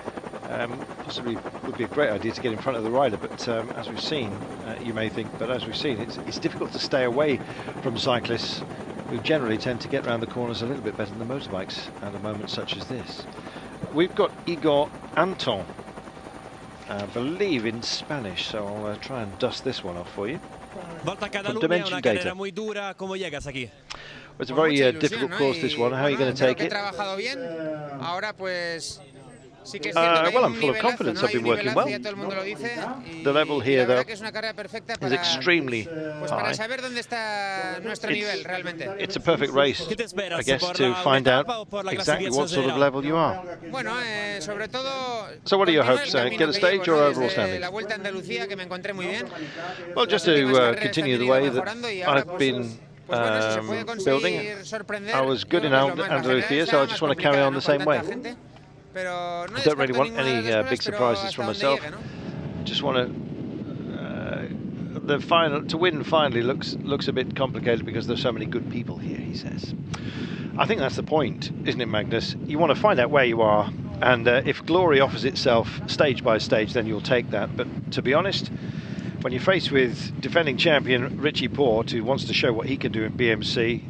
possibly would be a great idea to get in front of the rider, but as we've seen, you may think, but as we've seen, it's difficult to stay away from cyclists who generally tend to get around the corners a little bit better than the motorbikes at a moment such as this. We've got Igor Anton, I believe in Spanish, so I'll try and dust this one off for you. Volta From dimension data. muy dura. ¿Cómo llegas aquí? It's a very difficult course, this one. How are you going to take it? Well, I'm full of confidence. I've been working well. The level here, though, is extremely high. It's a perfect race, I guess, to find out exactly what sort of level you are. So what are your hopes? Get a stage or overall standings? Well, just to continue the way that I've been building. I was good in Andalusia, so I just want to carry on the same way. I don't really want any big surprises from myself. Just want to win finally looks a bit complicated because there's so many good people here, he says. I think that's the point, isn't it, Magnus? You want to find out where you are, and if glory offers itself stage by stage, then you'll take that. But to be honest, when you're faced with defending champion Richie Porte, who wants to show what he can do in BMC,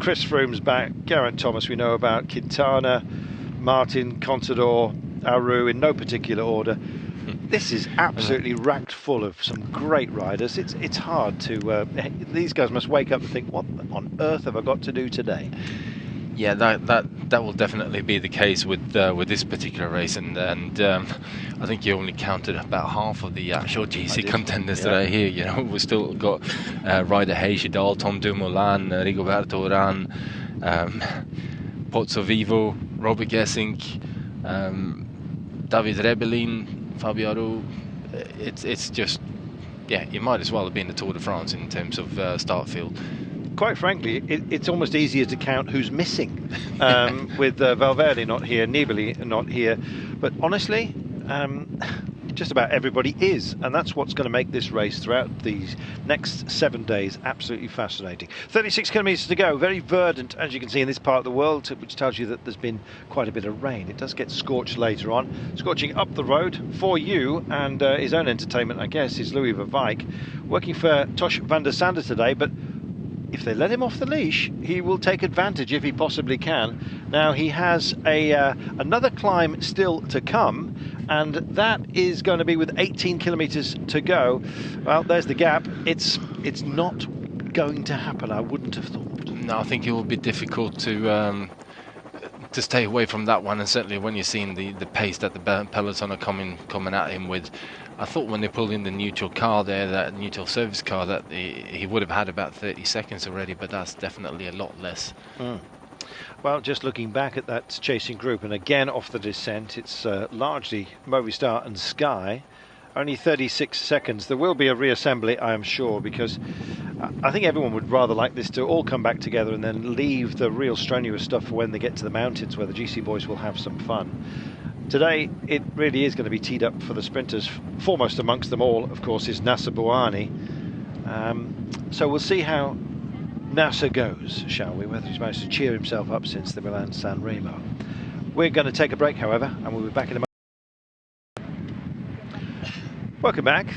Chris Froome's back, Geraint Thomas we know about, Quintana, Martin, Contador, Aru, in no particular order. This is absolutely racked full of some great riders. It's hard to... these guys must wake up and think, what on earth have I got to do today? Yeah, that will definitely be the case with this particular race, and I think you only counted about half of the actual GC contenders that are here. You know, we've still got Ryder Heyerdahl, Tom Dumoulin, Rigoberto Urán, Pozzo Vivo, Robert Gesink, David Rebellin, Fabio Aru. It's just, yeah, it might as well have been the Tour de France in terms of start field. Quite frankly, it's almost easier to count who's missing, with Valverde not here, Nibali not here. But honestly, just about everybody is, and that's what's going to make this race throughout these next 7 days absolutely fascinating. 36 kilometres to go, very verdant, as you can see in this part of the world, which tells you that there's been quite a bit of rain. It does get scorched later on, scorching up the road for you, and his own entertainment, I guess, is Louis Verwijk, working for Tosh van der Sande today, but if they let him off the leash, he will take advantage if he possibly can. Now, he has another climb still to come, and that is going to be with 18 kilometres to go. Well, there's the gap. It's not going to happen, I wouldn't have thought. No, I think it will be difficult to stay away from that one, and certainly when you're seeing the pace that the peloton are coming at him with. I thought when they pulled in the neutral car there, that neutral service car, that he would have had about 30 seconds already, but that's definitely a lot less. Well, just looking back at that chasing group, and again off the descent, it's largely Movistar and Sky. Only 36 seconds. There will be a reassembly, I am sure, because I think everyone would rather like this to all come back together and then leave the real strenuous stuff for when they get to the mountains, where the GC boys will have some fun. Today, it really is going to be teed up for the sprinters. Foremost amongst them all, of course, is Nacer Bouhanni. So we'll see how Nacer goes, shall we? Whether he's managed to cheer himself up since the Milan-San Remo. We're going to take a break, however, and we'll be back in a moment. Welcome back.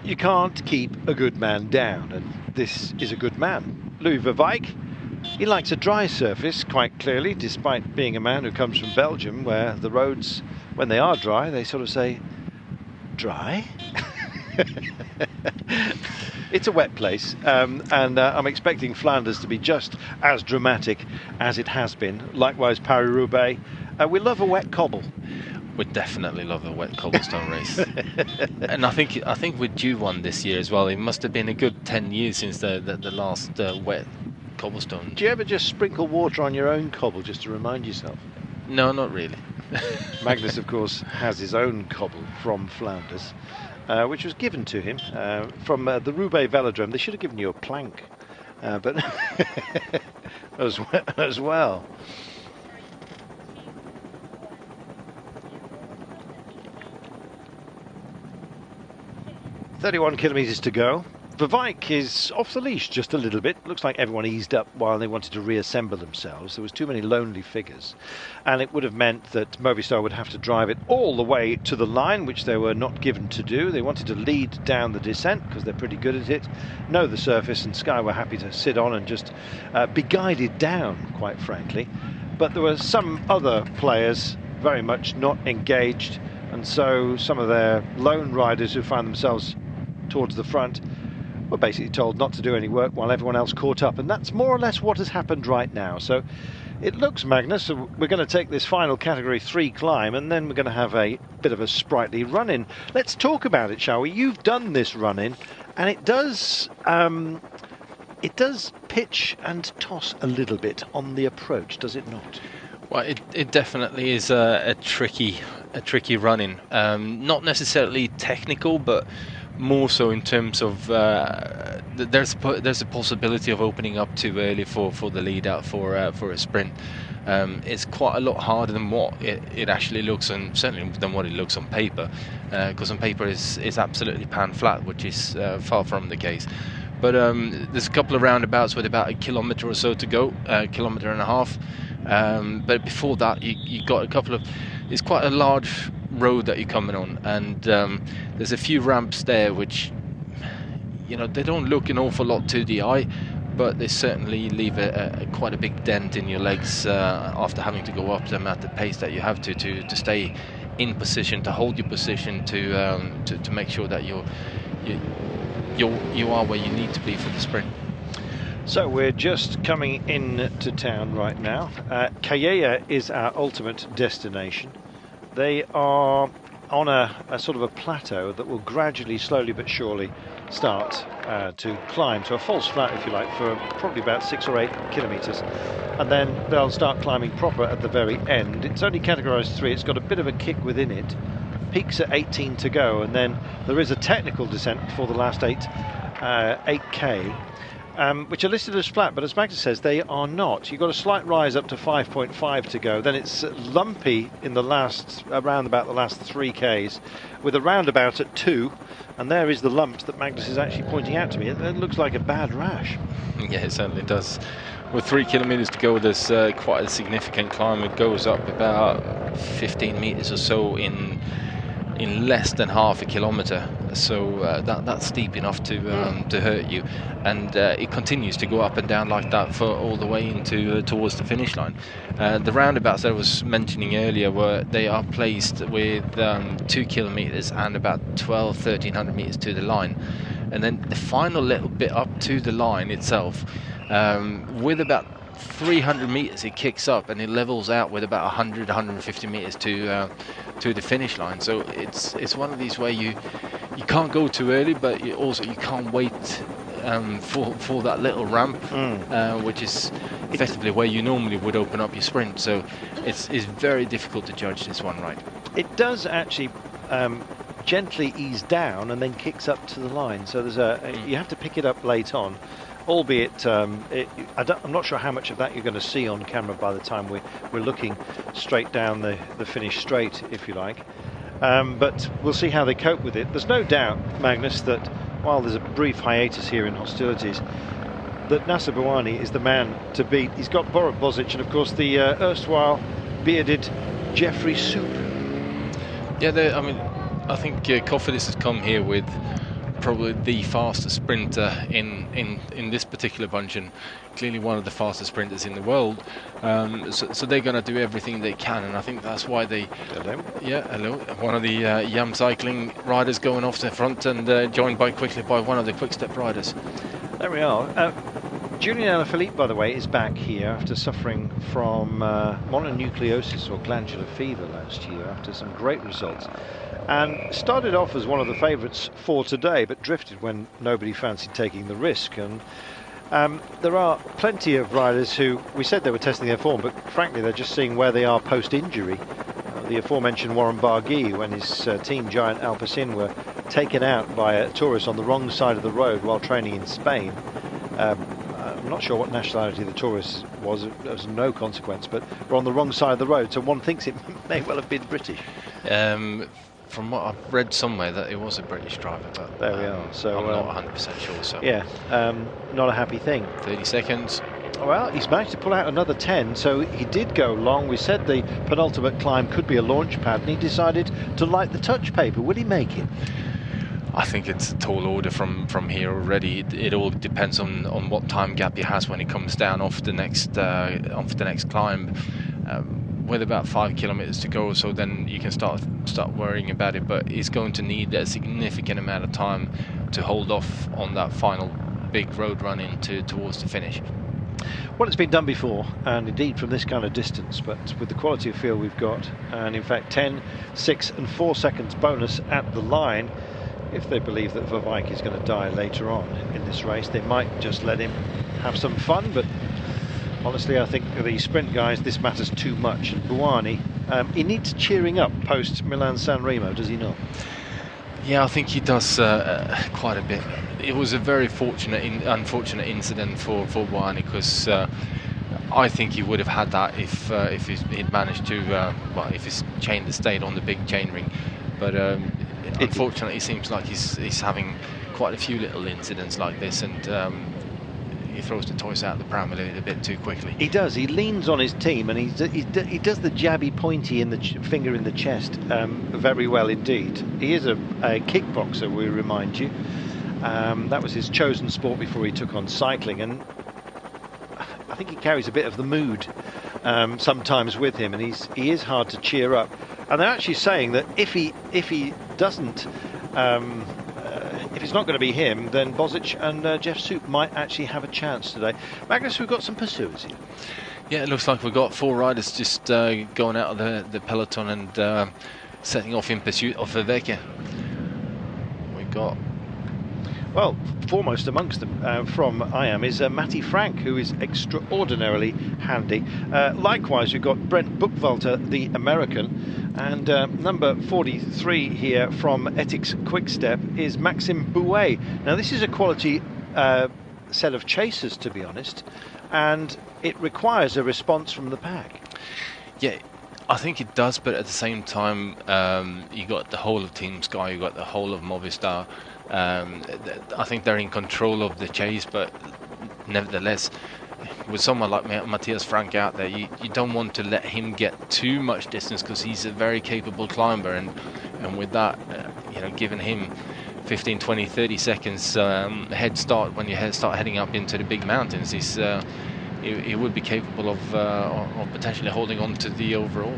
You can't keep a good man down, and this is a good man. Louis Verwijk He likes a dry surface, quite clearly, despite being a man who comes from Belgium, where the roads, when they are dry, they sort of say, dry? It's a wet place, and I'm expecting Flanders to be just as dramatic as it has been. Likewise, Paris-Roubaix. We love a wet cobble. We definitely love a wet cobblestone race. And I think we're due one this year as well. It must have been a good 10 years since the last wet cobblestone. Do you ever just sprinkle water on your own cobble just to remind yourself? No, not really. Magnus, of course, has his own cobble from Flanders, which was given to him from the Roubaix Velodrome. They should have given you a plank, but as well. 31 kilometres to go. Vivek is off the leash just a little bit. Looks like everyone eased up while they wanted to reassemble themselves. There was too many lonely figures, and it would have meant that Movistar would have to drive it all the way to the line, which they were not given to do. They wanted to lead down the descent because they're pretty good at it, know the surface, and Sky were happy to sit on and just be guided down, quite frankly. But there were some other players very much not engaged, and so some of their lone riders who found themselves towards the front were basically told not to do any work while everyone else caught up, and that's more or less what has happened right now. So it looks, Magnus, we're going to take this final category 3 climb, and then we're going to have a bit of a sprightly run-in. Let's talk about it, shall we? You've done this run-in, and it does pitch and toss a little bit on the approach, does it not? Well, it definitely is a tricky run-in. Not necessarily technical, but more so in terms of there's a possibility of opening up too early for the lead out for a sprint. It's quite a lot harder than what it actually looks, and certainly than what it looks on paper, because on paper it's absolutely pan flat, which is far from the case. But there's a couple of roundabouts with about 1 kilometre or so to go, 1.5 kilometres. But before that, you got a couple of. It's quite a large road that you're coming on, and there's a few ramps there which, you know, they don't look an awful lot to the eye, but they certainly leave quite a big dent in your legs after having to go up them at the pace that you have to stay in position, to hold your position, to make sure that you are where you need to be for the sprint. So we're just coming into town right now. Calella is our ultimate destination. They are on a sort of a plateau that will gradually, slowly but surely start to climb to a false flat, if you like, for probably about 6 or 8 kilometres. And then they'll start climbing proper at the very end. It's only categorised 3, it's got a bit of a kick within it. Peaks at 18 to go, and then there is a technical descent for the last 8k. Which are listed as flat, but as Magnus says, they are not. You've got a slight rise up to 5.5 to go. Then it's lumpy in the around about the last 3Ks, with a roundabout at 2, and there is the lumps that Magnus is actually pointing out to me. It looks like a bad rash. Yeah, it certainly does. With 3 kilometres to go, there's quite a significant climb. It goes up about 15 metres or so in less than half a kilometre, so that's steep enough to hurt you, and it continues to go up and down like that for all the way into towards the finish line. The roundabouts that I was mentioning earlier they are placed with 2 kilometres and about 1,300 metres to the line, and then the final little bit up to the line itself, with about 300 metres it kicks up, and it levels out with about 150 metres to the finish line. So it's one of these where you can't go too early, but you can't wait for that little ramp, which is effectively where you normally would open up your sprint. So it's very difficult to judge this one, right? It does actually gently ease down and then kicks up to the line. So there's you have to pick it up late on. Albeit, I'm not sure how much of that you're going to see on camera by the time we're looking straight down the finish straight, if you like. But we'll see how they cope with it. There's no doubt, Magnus, that while there's a brief hiatus here in hostilities, that Nacer Bouhanni is the man to beat. He's got Borut Bozic and, of course, the erstwhile bearded Jeffrey Soup. Yeah, I think Cofidis has come here with probably the fastest sprinter in this particular bunch, and clearly one of the fastest sprinters in the world. So they're going to do everything they can, and I think that's why they. Hello. Yeah, hello. One of the Yam Cycling riders going off to the front, and joined quickly by one of the Quick Step riders. There we are. Julian Alaphilippe, by the way, is back here after suffering from mononucleosis or glandular fever last year after some great results, and started off as one of the favourites for today, but drifted when nobody fancied taking the risk. And there are plenty of riders who, we said they were testing their form, but frankly they're just seeing where they are post-injury. The aforementioned Warren Barguil, when his team giant Alpecin were taken out by a tourist on the wrong side of the road while training in Spain. I'm not sure what nationality the tourist was, it was no consequence, but we're on the wrong side of the road, so one thinks it may well have been British. From what I've read somewhere, that it was a British driver, but there we are. So I'm not 100% sure. So yeah, not a happy thing. 30 seconds. Well, he's managed to pull out another 10, so he did go long. We said the penultimate climb could be a launch pad, and he decided to light the touch paper. Will he make it? I think it's a tall order from here already. It all depends on what time gap he has when he comes down off the next climb. With about 5 kilometers to go, so then you can start worrying about it. But he's going to need a significant amount of time to hold off on that final big road run towards the finish. Well, it's been done before, and indeed from this kind of distance, but with the quality of field we've got, and in fact 10, 6 and 4 seconds bonus at the line. If they believe that Verwijk is going to die later on in this race, they might just let him have some fun, but honestly I think the sprint guys, this matters too much. And Bouhanni, he needs cheering up post Milan-San Remo, does he not? Yeah, I think he does quite a bit. It was a very unfortunate incident for Bouhanni, because I think he would have had that if he'd managed to, well, if his chain had stayed on the big chain ring. But unfortunately, it seems like he's having quite a few little incidents like this, and he throws the toys out the pram a little bit too quickly. He does. He leans on his team, and he does the jabby pointy in the finger in the chest very well indeed. He is a kickboxer, we remind you. That was his chosen sport before he took on cycling, and I think he carries a bit of the mood sometimes with him, and he is hard to cheer up. And they're actually saying that if he doesn't, if it's not going to be him, then Bozic and Jeff Soup might actually have a chance today. Magnus, we've got some pursuers here. Yeah, it looks like we've got 4 riders just going out of the peloton and setting off in pursuit of Verwijk. We've got... Well, foremost amongst them from IAM is Matty Frank, who is extraordinarily handy. Likewise, we've got Brent Buchwalter, the American, and number 43 here from Ethics Quickstep is Maxime Bouet. Now, this is a quality set of chasers, to be honest, and it requires a response from the pack. Yeah, I think it does, but at the same time, you got the whole of Team Sky, you got the whole of Movistar. I think they're in control of the chase, but nevertheless, with someone like Matthias Frank out there, you don't want to let him get too much distance, because he's a very capable climber, and with that, giving him 15, 20, 30 seconds head start when you start heading up into the big mountains, he would be capable of potentially holding on to the overall.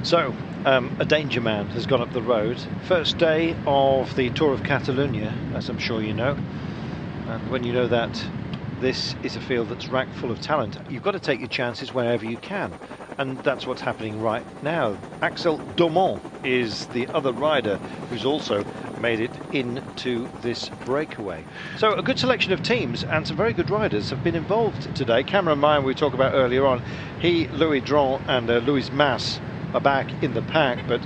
So, a danger man has gone up the road. First day of the Tour of Catalunya, as I'm sure you know. And when you know that this is a field that's racked full of talent, you've got to take your chances wherever you can. And that's what's happening right now. Axel Daumont is the other rider who's also made it into this breakaway. So a good selection of teams and some very good riders have been involved today. Cameron Meyer, we talked about earlier on, Louis Dron and Louis Mas are back in the pack, but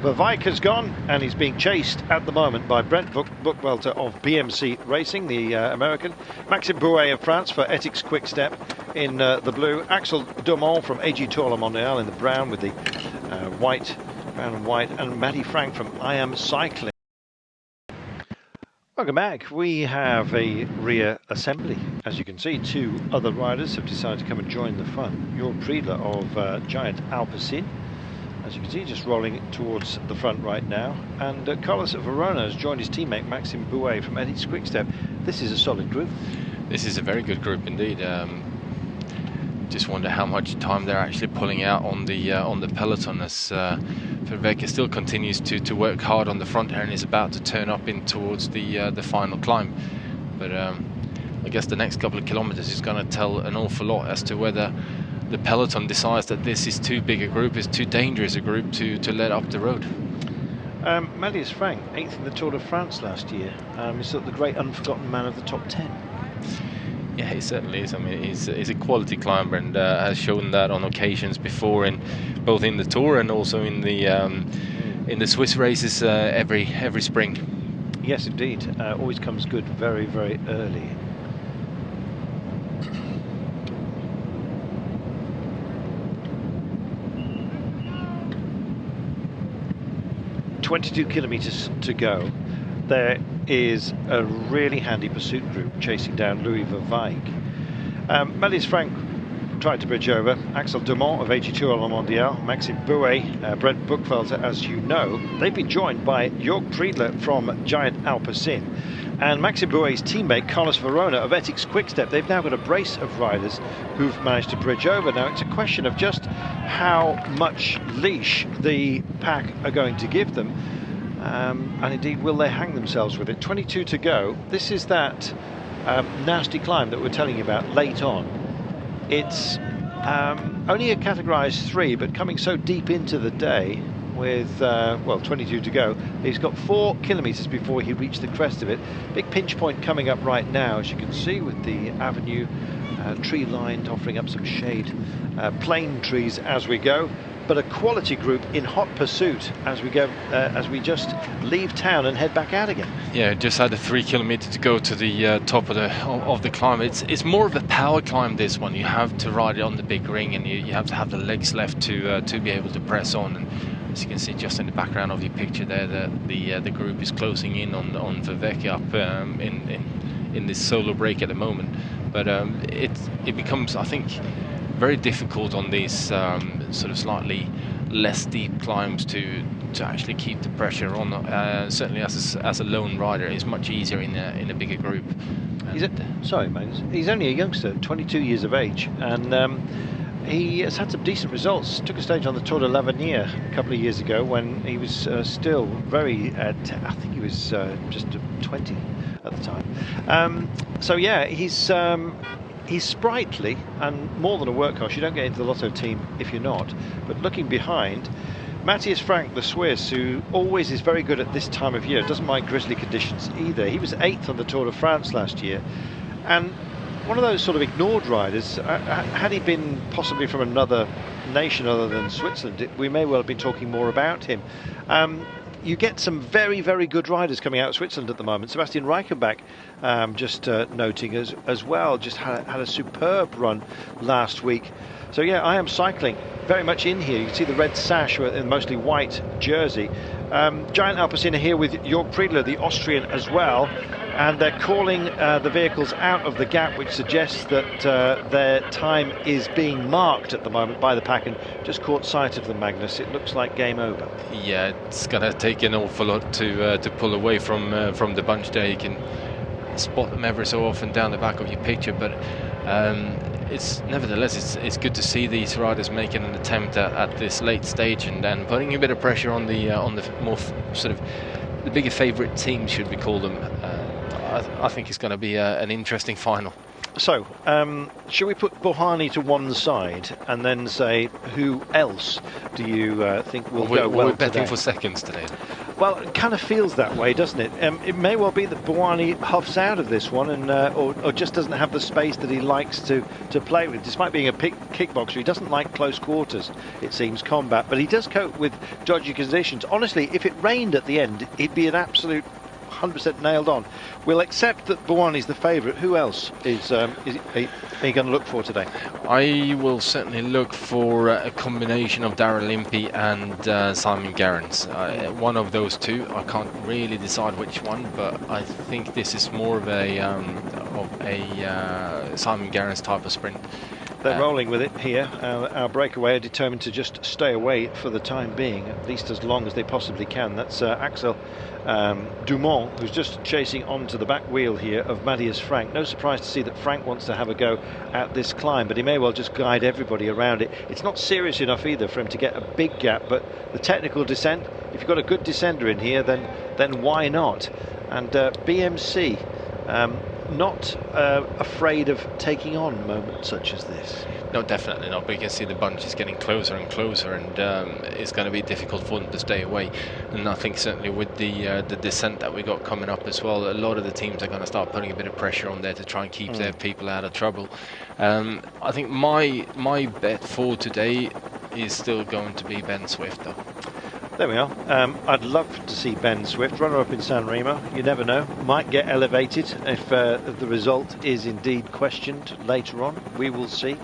Verwijk has gone, and he's being chased at the moment by Brent Buchwalter of BMC Racing, the American, Maxime Bouet of France for Ethics Quickstep in the blue, Axel Daumont from AG Tour La Mondiale in the brown with the white, brown and white, and Matty Frank from IAM Cycling. Welcome back. We have a rear assembly. As you can see, 2 other riders have decided to come and join the fun. Your Priedler of Giant Alpecin as you can see, just rolling towards the front right now. And Carlos Verona has joined his teammate Maxime Bouhanni from Etix Quickstep. This is a solid group. This is a very good group indeed. Just wonder how much time they're actually pulling out on the peloton, as Verweke still continues to work hard on the front here and is about to turn up in towards the final climb. But I guess the next couple of kilometers is going to tell an awful lot as to whether the peloton decides that this is too big a group, is too dangerous a group to let up the road. Matthias Frank, 8th in the Tour de France last year. He's sort of the great unforgotten man of the top 10. Yeah, he certainly is. I mean, he's a quality climber and has shown that on occasions before, both in the Tour and also in the Swiss races every spring. Yes, indeed. Always comes good very, very early. "22 kilometres to go." There is a really handy pursuit group chasing down Louis Verweke. Matthias Frank tried to bridge over. Axel Dumont of AG2 La Mondiale, Maxime Bouhanni, Brent Buchfelder, as you know. They've been joined by Jörg Friedler from Giant Alpecin and Maxime Bouhanni's teammate Carlos Verona of Etix Quickstep. They've now got a brace of riders who've managed to bridge over. Now it's a question of just how much leash the pack are going to give them. And indeed, will they hang themselves with it? 22 to go. This is that nasty climb that we're telling you about late on. It's only a categorised 3, but coming so deep into the day with, 22 to go. He's got 4 kilometres before he reached the crest of it. Big pinch point coming up right now, as you can see, with the avenue tree lined, offering up some shade, plane trees as we go. But a quality group in hot pursuit as we go, as we just leave town and head back out again. Yeah, just had a 3 kilometre to go to the top of the climb. It's more of a power climb, this one. You have to ride it on the big ring, and you have to have the legs left to be able to press on. And as you can see just in the background of your picture there, the group is closing in on Verweke up in this solo break at the moment. But it becomes, I think, very difficult on these sort of slightly less steep climbs to actually keep the pressure on. Certainly as a lone rider, it's much easier in a bigger group. Sorry, Magnus. He's only a youngster, 22 years of age, and he has had some decent results. Took a stage on the Tour de l'Avenir a couple of years ago when he was still very, I think he was just 20 at the time. So yeah, he's sprightly and more than a workhorse. You don't get into the Lotto team if you're not. But looking behind, Matthias Frank, the Swiss, who always is very good at this time of year, doesn't mind grizzly conditions either. He was 8th on the Tour de France last year, and one of those sort of ignored riders. Had he been possibly from another nation other than Switzerland, we may well have been talking more about him. You get some very, very good riders coming out of Switzerland at the moment. Sebastian Reichenbach, just noting as well, just had a superb run last week. So yeah, I Am Cycling very much in here. You can see the red sash in mostly white jersey. Giant Alpecin are here with Jörg Friedler, the Austrian, as well. And they're calling the vehicles out of the gap, which suggests that their time is being marked at the moment by the pack. And just caught sight of them, Magnus. It looks like game over. Yeah, it's going to take an awful lot to pull away from the bunch there. You can spot them ever so often down the back of your picture, but nevertheless it's good to see these riders making an attempt at this late stage and putting a bit of pressure on the more sort of the bigger favourite teams, should we call them. I think it's going to be an interesting final. So, should we put Bouhanni to one side and then say who else do you think will go well? We're betting today for seconds today. Well, it kind of feels that way, doesn't it? It may well be that Bouhanni huffs out of this one and or just doesn't have the space that he likes to play with. Despite being a kickboxer, he doesn't like close quarters, it seems, combat. But he does cope with dodgy conditions. Honestly, if it rained at the end, he'd be an absolute 100% nailed on. We'll accept that Bouhanni's the favourite. Who else are you going to look for today? I will certainly look for a combination of Daryl Impey and Simon Gerrans. One of those two. I can't really decide which one, but I think this is more of a Simon Gerrans type of sprint. They're rolling with it here. Our breakaway are determined to just stay away for the time being, at least as long as they possibly can. That's Axel Dumont, who's just chasing onto the back wheel here of Matthias Frank. No surprise to see that Frank wants to have a go at this climb, but he may well just guide everybody around it. It's not serious enough either for him to get a big gap, but the technical descent, if you've got a good descender in here, then why not? And BMC not afraid of taking on moments such as this. No, definitely not. But you can see the bunch is getting closer and closer, and it's going to be difficult for them to stay away. And I think certainly with the descent that we got coming up as well, a lot of the teams are going to start putting a bit of pressure on there to try and keep their people out of trouble. I think my bet for today is still going to be Ben Swift, though. There we are. I'd love to see Ben Swift, runner-up in San Remo. You never know. Might get elevated if the result is indeed questioned later on. We will see.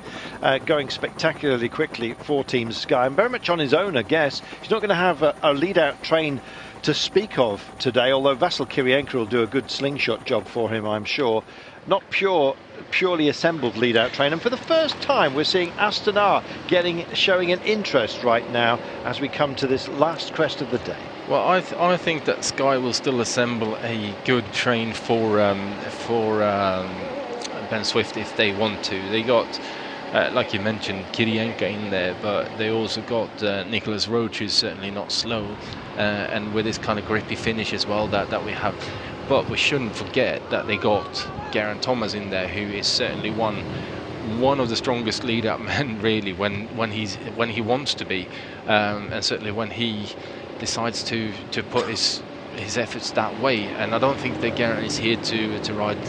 Going spectacularly quickly for Team Sky, and very much on his own, I guess. He's not going to have a lead-out train to speak of today, although Vasil Kirienka will do a good slingshot job for him, I'm sure. Not purely assembled lead-out train, and for the first time we're seeing Astana showing an interest right now as we come to this last crest of the day. Well, I think that Sky will still assemble a good train for Ben Swift if they want to. They got, like you mentioned, Kirienka in there, but they also got Nicholas Roach, who's certainly not slow, and with this kind of grippy finish as well that we have. But we shouldn't forget that they got Geraint Thomas in there, who is certainly one of the strongest lead-up men, really, when he wants to be, and certainly when he decides to put his efforts that way. And I don't think that Geraint is here to ride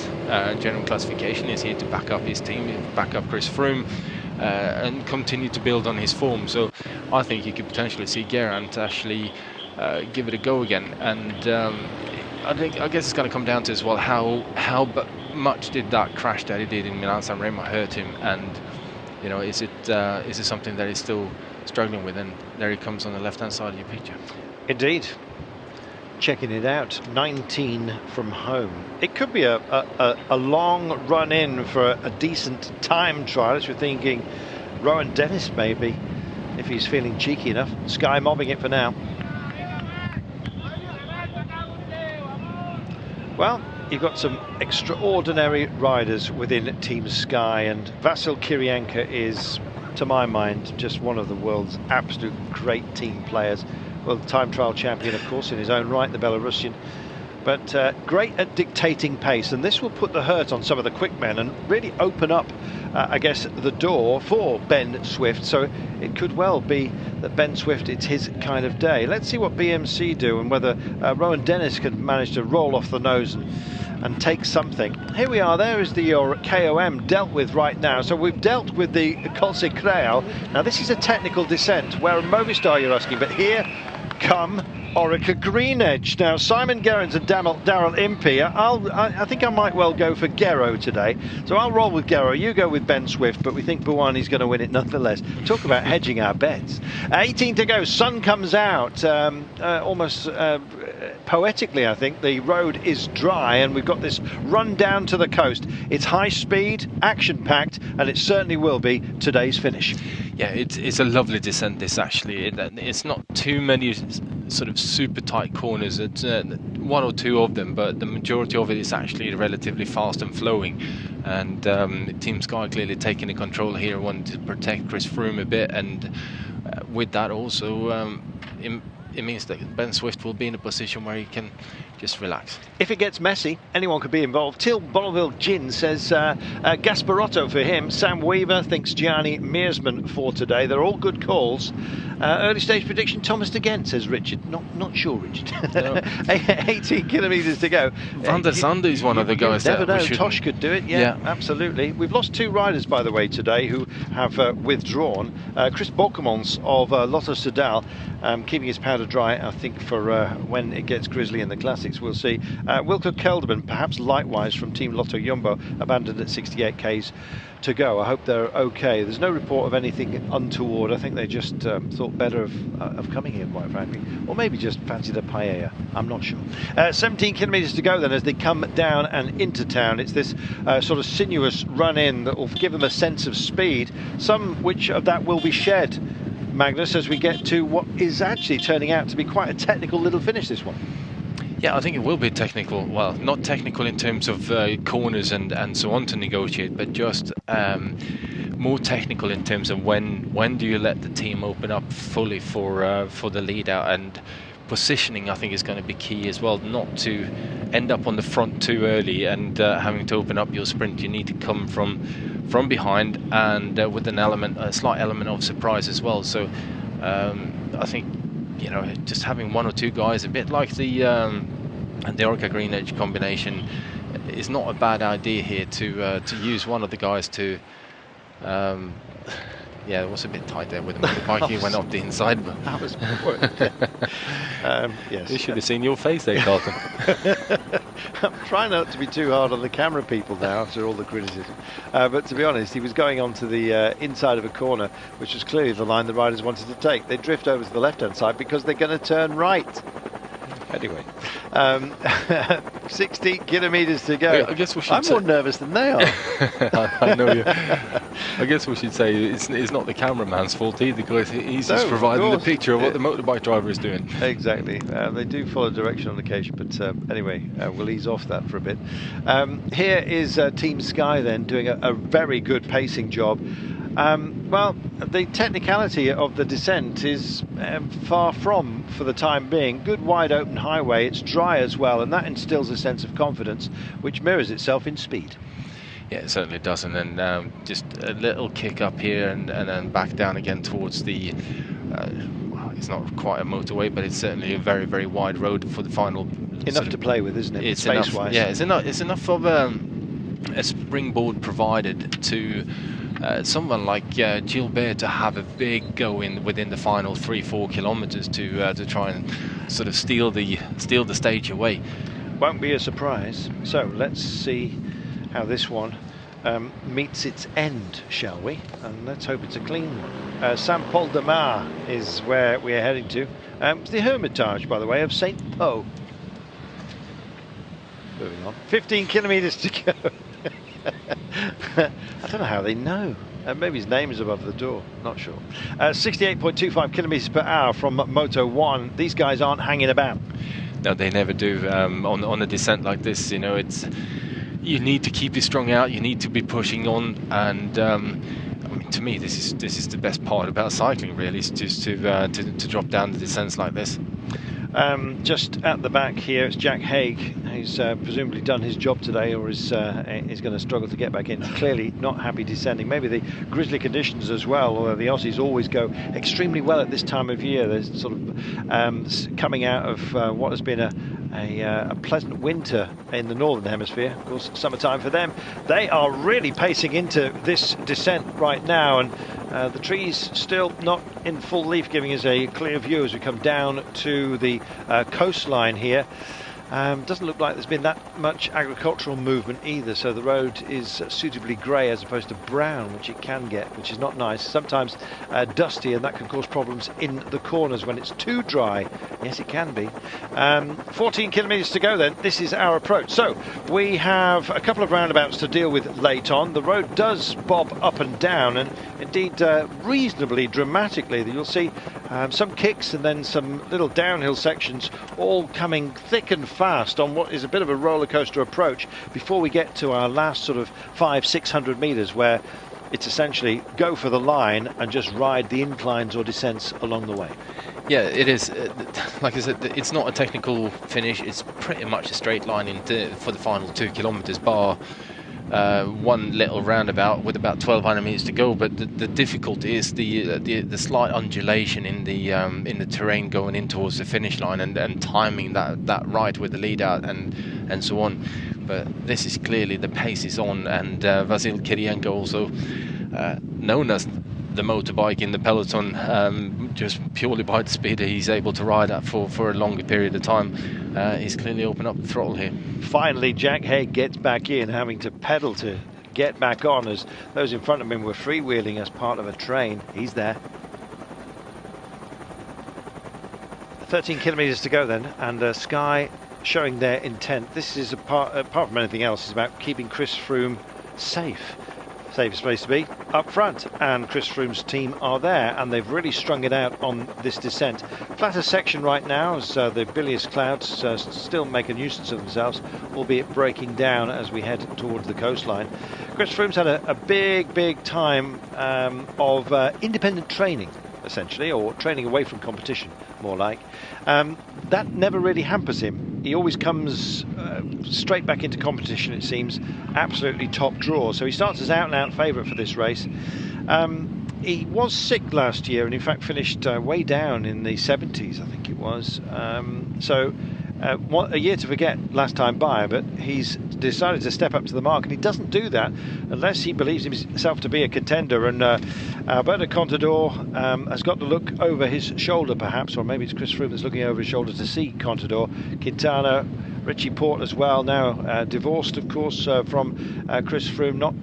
general classification. He's here to back up his team, back up Chris Froome, and continue to build on his form. So I think you could potentially see Geraint actually give it a go again. And I guess it's going to come down to as well how much did that crash that he did in Milan-San Remo hurt him, and you know, is it something that he's still struggling with? And there he comes on the left-hand side of your picture. Indeed. Checking it out, 19 from home. It could be a long run in for a decent time trial, as we're thinking Rowan Dennis maybe, if he's feeling cheeky enough. Sky mobbing it for now. Well, you've got some extraordinary riders within Team Sky, and Vasil Kirienka is, to my mind, just one of the world's absolute great team players. World time trial champion, of course, in his own right, the Belarusian, but great at dictating pace, and this will put the hurt on some of the quick men and really open up, I guess, the door for Ben Swift. So it could well be that Ben Swift, it's his kind of day. Let's see what BMC do, and whether Rowan Dennis can manage to roll off the nose and take something. Here we are, there is the KOM dealt with right now. So we've dealt with the Col Secreal. Now this is a technical descent, where a Movistar you're asking, but here come Orica Green Edge. Now Simon Gerrans and Daryl Impey. I think I might well go for Gero today. So I'll roll with Gero, you go with Ben Swift, but we think Bouhanni's going to win it nonetheless. Talk about hedging our bets. 18 to go, sun comes out, almost poetically I think. The road is dry and we've got this run down to the coast. It's high speed, action-packed, and it certainly will be today's finish. Yeah, it's a lovely descent, this actually. It's not too many sort of super tight corners. It's one or two of them, but the majority of it is actually relatively fast and flowing. And Team Sky clearly taking the control here, wanting to protect Chris Froome a bit, and with that also it means that Ben Swift will be in a position where he can just relax. If it gets messy, anyone could be involved. Till Bonneville Gin says Gasparotto for him. Sam Weaver thinks Gianni Meersman for today. They're all good calls. Early stage prediction, Thomas de Gent, says Richard. Not sure, Richard. No. 18 kilometres to go. Van der Sande is one of the guys never that know. Tosh could do it. Yeah, absolutely. We've lost two riders, by the way, today who have withdrawn. Chris Balkemans of Lotto Soudal keeping his powder dry, I think, for when it gets grisly in the classics. We'll see. Wilco Kelderman, perhaps likewise from Team Lotto Jumbo, abandoned at 68 k's to go. I hope they're okay. There's no report of anything untoward. I think they just thought better of coming here, quite frankly, or maybe just fancied a paella. I'm not sure. 17 kilometres to go then as they come down and into town. It's this sort of sinuous run in that will give them a sense of speed. Some which of that will be shed, Magnus, as we get to what is actually turning out to be quite a technical little finish, this one. Yeah, I think it will be technical. Well, not technical in terms of corners and so on to negotiate, but just more technical in terms of when do you let the team open up fully for the lead out, and positioning I think is going to be key as well, not to end up on the front too early and having to open up your sprint. You need to come from behind and with a slight element of surprise as well. So I think, you know, just having one or two guys, a bit like the Orca Green Edge combination, is not a bad idea here to use one of the guys to. Yeah, it was a bit tight there with the motorbike. He went up the inside. But that was yes. You should have seen your face there, Carlton. I'm trying not to be too hard on the camera people now after all the criticism. But to be honest, he was going on to the inside of a corner, which was clearly the line the riders wanted to take. They drift over to the left-hand side because they're going to turn right. Anyway, 60 kilometres to go. I guess we should. I'm more nervous than they are. I know you. I guess we should say it's not the cameraman's fault either, because he's just providing the picture of what the motorbike driver is doing. Exactly. They do follow direction on occasion, but anyway, we'll ease off that for a bit. Here is Team Sky then doing a very good pacing job. Well, the technicality of the descent is far from, for the time being. Good wide open highway, it's dry as well, and that instills a sense of confidence which mirrors itself in speed. Yeah, it certainly does, and then just a little kick up here and then back down again towards the well, it's not quite a motorway, but it's certainly a very, very wide road for the final. Enough to play with, isn't it? It's enough, yeah, it's enough of a springboard provided to someone like Gilbert to have a big go within the final 3-4 kilometers to try and sort of steal the stage away. Won't be a surprise. So let's see how this one meets its end, shall we? And let's hope it's a clean one. Saint-Paul-de-Mar is where we're heading to. It's the Hermitage, by the way, of St. Paul. Moving on. 15 kilometres to go. I don't know how they know. Maybe his name is above the door, not sure. 68.25 kilometres per hour from Moto 1. These guys aren't hanging about. No, they never do. On a descent like this, you know, you need to keep it strung out. You need to be pushing on, and I mean, to me, this is the best part about cycling. Really, is just to drop down the descents like this. Just at the back here, it's Jack Haig, who's presumably done his job today, or is going to struggle to get back in. Clearly not happy descending. Maybe the grizzly conditions as well, although the Aussies always go extremely well at this time of year. They're sort of coming out of what has been a pleasant winter in the northern hemisphere. Of course, summertime for them. They are really pacing into this descent right now, and the trees still not in full leaf, giving us a clear view as we come down to the coastline here. Doesn't look like there's been that much agricultural movement either, so the road is suitably grey as opposed to brown, which it can get, which is not nice. Sometimes dusty, and that can cause problems in the corners when it's too dry. Yes, it can be. 14 kilometres to go then. This is our approach. So we have a couple of roundabouts to deal with late on. The road does bob up and down, and indeed reasonably dramatically. You'll see some kicks and then some little downhill sections all coming thick and fast on what is a bit of a roller coaster approach before we get to our last sort of 500-600 meters, where it's essentially go for the line and just ride the inclines or descents along the way. Yeah, it is. Like I said, it's not a technical finish. It's pretty much a straight line for the final 2 kilometers, bar one little roundabout with about 1,200 meters to go. But the difficulty is the slight undulation in the terrain going in towards the finish line, and timing that right with the lead out and so on. But this is clearly the pace is on, and Vasil Kirienko, also known as the motorbike in the peloton, just purely by the speed that he's able to ride at for a longer period of time. He's clearly opened up the throttle here. Finally, Jack Haig gets back in, having to pedal to get back on as those in front of him were freewheeling as part of a train. He's there. 13 kilometres to go then, and Sky showing their intent. This is apart from anything else, is about keeping Chris Froome safe. Safest place to be up front, and Chris Froome's team are there, and they've really strung it out on this descent. Flatter section right now as the bilious clouds still make a nuisance of themselves, albeit breaking down as we head towards the coastline. Chris Froome's had a big time of independent training, essentially, or training away from competition, more like. That never really hampers him. He always comes straight back into competition, it seems, absolutely top draw. So he starts as out-and-out favourite for this race. He was sick last year, and in fact finished way down in the 70s, I think it was. A year to forget last time by, but he's decided to step up to the mark, and he doesn't do that unless he believes himself to be a contender. And Alberto Contador has got to look over his shoulder, perhaps, or maybe it's Chris Froome that's looking over his shoulder to see Contador. Quintana, Richie Porte as well, now divorced, of course, from Chris Froome, not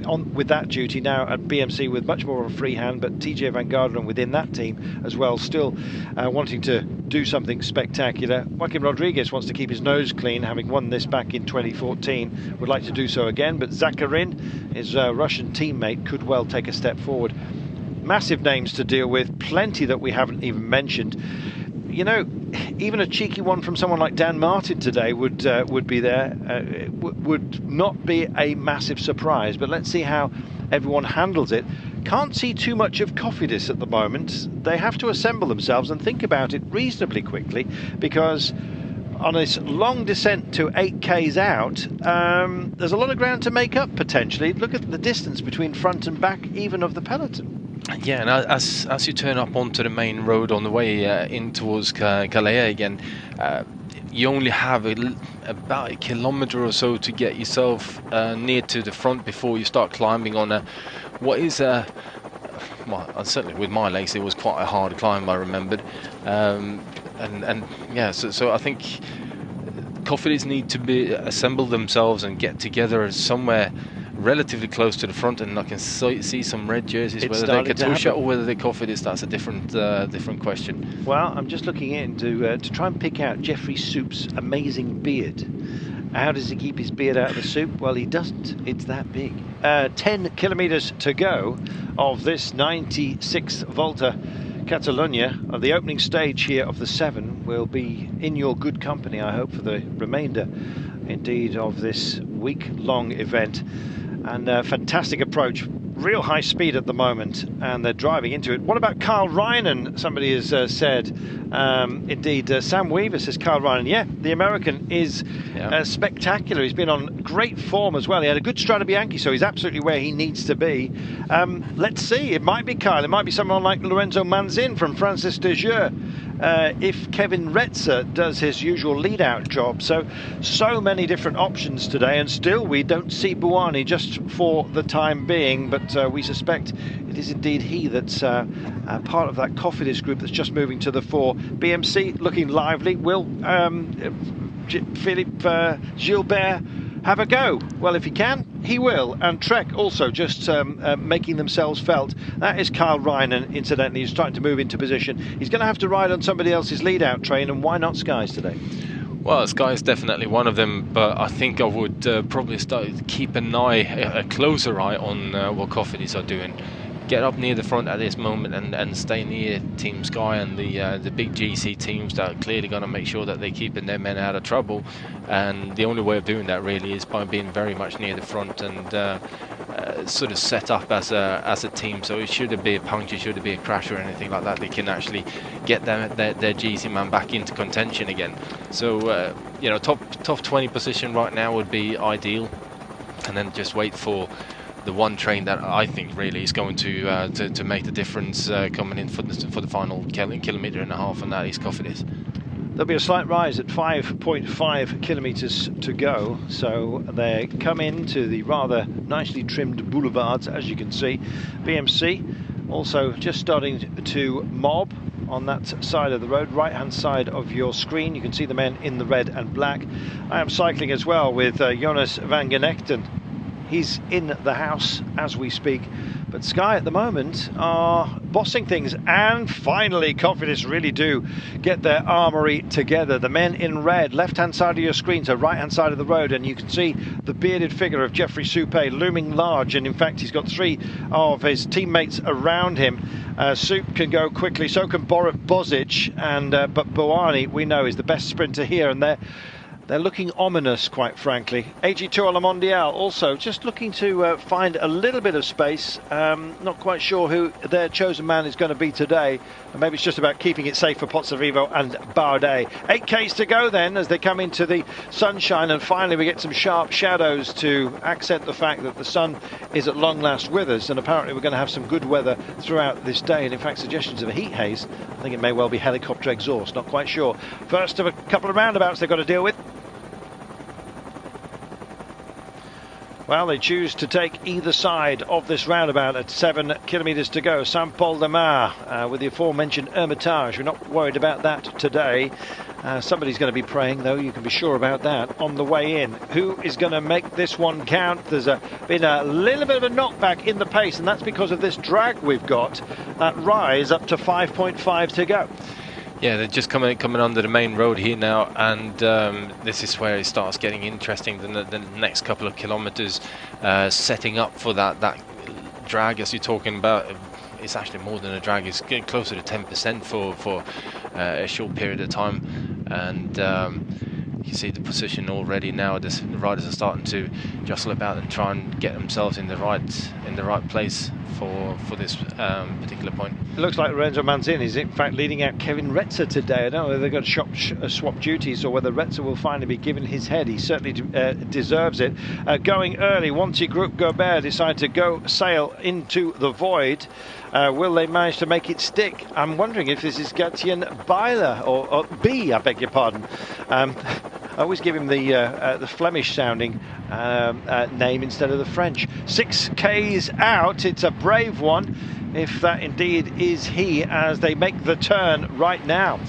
on with that duty now at BMC with much more of a free hand, but TJ Van Garderen within that team as well, still wanting to do something spectacular. Joaquim Rodriguez wants to keep his nose clean, having won this back in 2014, would like to do so again, but Zakharin, his Russian teammate, could well take a step forward. Massive names to deal with, plenty that we haven't even mentioned. You know, even a cheeky one from someone like Dan Martin today would be there. Would not be a massive surprise, but let's see how everyone handles it. Can't see too much of Cofidis at the moment. They have to assemble themselves and think about it reasonably quickly, because on this long descent to 8Ks out, there's a lot of ground to make up potentially. Look at the distance between front and back, even of the peloton. Yeah, and as you turn up onto the main road on the way in towards Calella again, you only have about a kilometre or so to get yourself near to the front before you start climbing on what is well, certainly with my legs it was quite a hard climb, I remembered, and yeah, so I think Cofidis need to assemble themselves and get together somewhere relatively close to the front, and I can see some red jerseys. Whether they're Katusha or whether they're Cofidis, that's a different question. Well, I'm just looking into to try and pick out Jeffrey Soup's amazing beard. How does he keep his beard out of the soup? Well, he doesn't. It's that big. 10 kilometres to go of this 96th Volta Catalunya. The opening stage here of the 7 will be in your good company, I hope, for the remainder, indeed, of this week-long event. And fantastic approach, real high speed at the moment, and they're driving into it. What about Carl Reinen? Somebody has said. Indeed, Sam Weaver says Carl Reinen. Yeah, the American is spectacular. He's been on great form as well. He had a good Strade, so he's absolutely where he needs to be. Let's see, it might be Kyle, it might be someone like Lorenzo Manzin from Francis de Jure. If Kevin Retzer does his usual lead-out job. So many different options today, and still we don't see Bouhanni just for the time being, but we suspect it is indeed he that's part of that Cofidis group that's just moving to the fore. BMC looking lively. Will Philippe Gilbert have a go? Well, if he can, he will. And Trek also just making themselves felt. That is Carl Reinen, incidentally. He's starting to move into position. He's going to have to ride on somebody else's lead-out train, and why not Sky's today? Well, Sky is definitely one of them, but I think I would probably keep a closer eye on what Cofidis are doing. Get up near the front at this moment and stay near Team Sky and the big GC teams that are clearly going to make sure that they're keeping their men out of trouble. And the only way of doing that really is by being very much near the front and sort of set up as a team. So should there be a puncture, should there be a crash or anything like that, they can actually get their GC man back into contention again. So you know, top 20 position right now would be ideal, and then just wait for the one train that I think really is going to make the difference coming in for the final kilometre and a half, and that is Cofidis. There'll be a slight rise at 5.5 kilometres to go, so they come into the rather nicely trimmed boulevards, as you can see. BMC Also just starting to mob on that side of the road, right hand side of your screen. You can see the men in the red and black. I am cycling as well with Jonas van Genechten. He's in the house as we speak, but Sky at the moment are bossing things, and finally Cofidis really do get their armoury together. The men in red, left hand side of your screen, so right hand side of the road, and you can see the bearded figure of Jeffrey Soupe looming large, and in fact he's got 3 of his teammates around him. Soup can go quickly, so can Borut Bozic, and but Bouhanni, we know, is the best sprinter here, and they're looking ominous, quite frankly. AG Tour La Mondiale also just looking to find a little bit of space. Not quite sure who their chosen man is going to be today. And maybe it's just about keeping it safe for Pozzovivo and Bardet. 8Ks to go then as they come into the sunshine. And finally we get some sharp shadows to accent the fact that the sun is at long last with us. And apparently we're going to have some good weather throughout this day. And in fact, suggestions of a heat haze. I think it may well be helicopter exhaust. Not quite sure. First of a couple of roundabouts they've got to deal with. Well, they choose to take either side of this roundabout at 7 kilometres to go. Saint-Paul-de-Mar with the aforementioned Hermitage. We're not worried about that today. Somebody's going to be praying, though, you can be sure about that, on the way in. Who is going to make this one count? There's been a little bit of a knockback in the pace, and that's because of this drag we've got. That rise up to 5.5 to go. Yeah, they're just coming onto the main road here now, and this is where it starts getting interesting. The next couple of kilometres, setting up for that drag, as you're talking about. It's actually more than a drag. It's getting closer to 10% for a short period of time, and you see the position already now. The riders are starting to jostle about and try and get themselves in the right place for this particular point. It looks like Lorenzo Manzin is in fact leading out Kevin Retzer today. I don't know whether they've got swap duties or whether Retzer will finally be given his head. He certainly deserves it. Going early, Wanty Group Gobert decide to go sail into the void. Will they manage to make it stick? I'm wondering if this is Gatien Byler or B, I beg your pardon. I always give him the Flemish sounding name instead of the French. 6Ks out, it's a brave one, if that indeed is he, as they make the turn right now.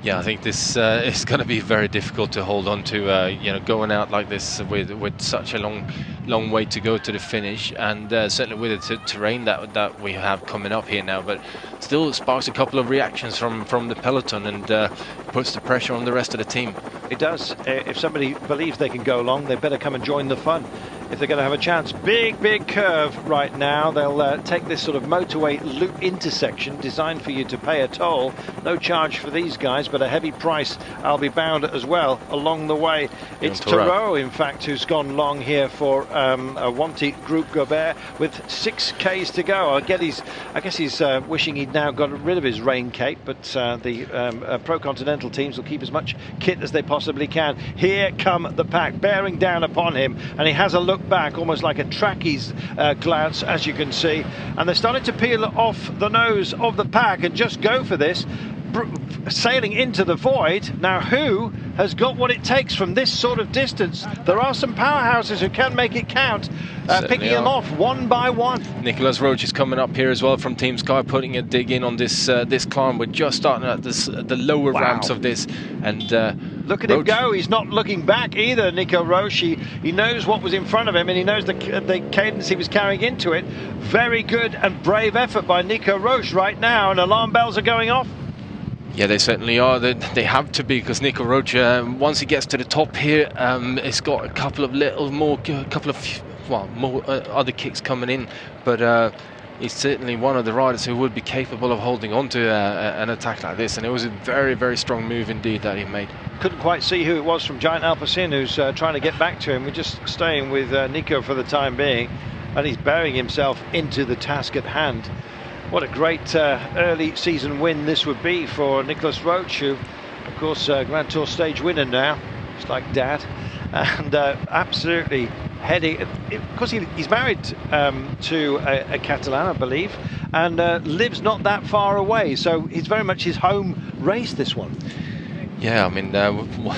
Yeah, I think this is going to be very difficult to hold on to, going out like this with such a long way to go to the finish, and certainly with the terrain that we have coming up here now. But still, it sparks a couple of reactions from the peloton and puts the pressure on the rest of the team. It does. If somebody believes they can go long, they better come and join the fun if they're going to have a chance. Big curve right now. They'll take this sort of motorway loop intersection designed for you to pay a toll. No charge for these guys, but a heavy price, I'll be bound, as well along the way. It's Thoreau, in fact, who's gone long here for a Wanty Group Gobert with 6Ks to go. I guess he's wishing he'd now got rid of his rain cape, but the Pro Continental teams will keep as much kit as they possibly can. Here come the pack bearing down upon him, and he has a look back, almost like a trackies glance, as you can see, and they're starting to peel off the nose of the pack and just go for this, sailing into the void. Now, who has got what it takes from this sort of distance? There are some powerhouses who can make it count, picking them off one by one. Nicolas Roche is coming up here as well from Team Sky, putting a dig in on this climb. We're just starting at the lower ramps of this, and look at him go. He's not looking back either, Nico Roche. He knows what was in front of him, and he knows the cadence he was carrying into it. Very good and brave effort by Nico Roche right now, and alarm bells are going off. Yeah, they certainly are. They have to be, because Nico Roche, once he gets to the top here, it's got a couple of more other kicks coming in, but he's certainly one of the riders who would be capable of holding on to an attack like this, and it was a very strong move indeed that he made. Couldn't quite see who it was from Giant Alpecin who's trying to get back to him. We're just staying with Nico for the time being, and he's burying himself into the task at hand. What a great early season win this would be for Nicolas Roche, who, of course, Grand Tour stage winner now, just like Dad, and absolutely heading. Of course, he's married to a Catalan, I believe, and lives not that far away, so it's very much his home race, this one. Yeah, I mean,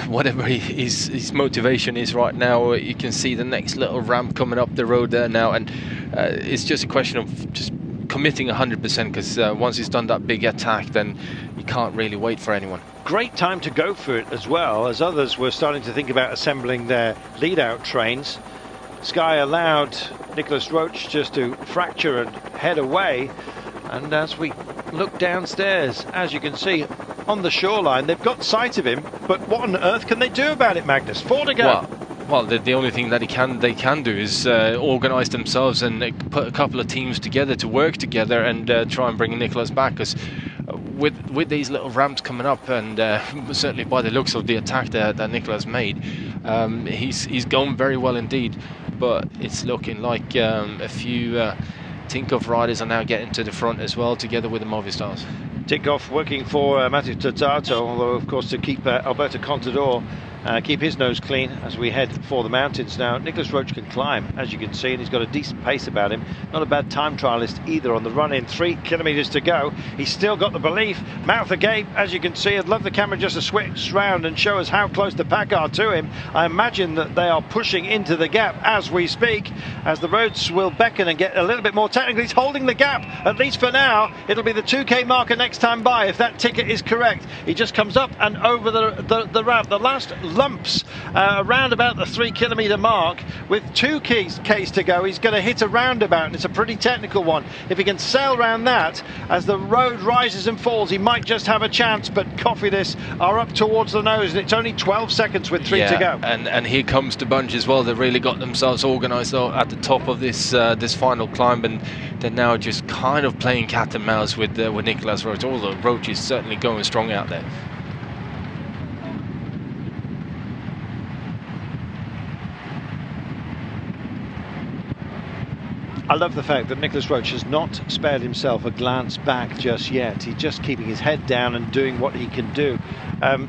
whatever his motivation is right now, you can see the next little ramp coming up the road there now, and it's just a question of just committing 100%, because once he's done that big attack, then you can't really wait for anyone. Great time to go for it as well, as others were starting to think about assembling their lead-out trains. Sky allowed Nicholas Roche just to fracture and head away. And as we look downstairs, as you can see on the shoreline, they've got sight of him, but what on earth can they do about it, Magnus? 4 to go. Well, the only thing that they can do is organise themselves and put a couple of teams together to work together and try and bring Nicholas back, because with these little ramps coming up, and certainly by the looks of the attack that Nicholas made, he's gone very well indeed. But it's looking like a few Tinkoff riders are now getting to the front as well, together with the Movistars. Tinkoff working for Matteo Tozzato, although of course to keep Alberto Contador keep his nose clean as we head for the mountains now. Nicholas Roche can climb, as you can see, and he's got a decent pace about him. Not a bad time trialist either on the run-in. 3 kilometres to go. He's still got the belief. Mouth agape, as you can see. I'd love the camera just to switch round and show us how close the pack are to him. I imagine that they are pushing into the gap as we speak, as the roads will beckon and get a little bit more technical. He's holding the gap, at least for now. It'll be the 2k marker next time by, if that ticket is correct. He just comes up and over the ramp. The last lumps around about the 3 kilometre mark, with 2 Ks to go. He's going to hit a roundabout, and it's a pretty technical one. If he can sail round that as the road rises and falls, he might just have a chance. But Cofidis are up towards the nose, and it's only 12 seconds with 3 to go. And here comes the bunch as well. They've really got themselves organised at the top of this this final climb, and they're now just kind of playing cat and mouse with Nicholas Roche. Although Roche is certainly going strong out there. I love the fact that Nicholas Roche has not spared himself a glance back just yet. He's just keeping his head down and doing what he can do.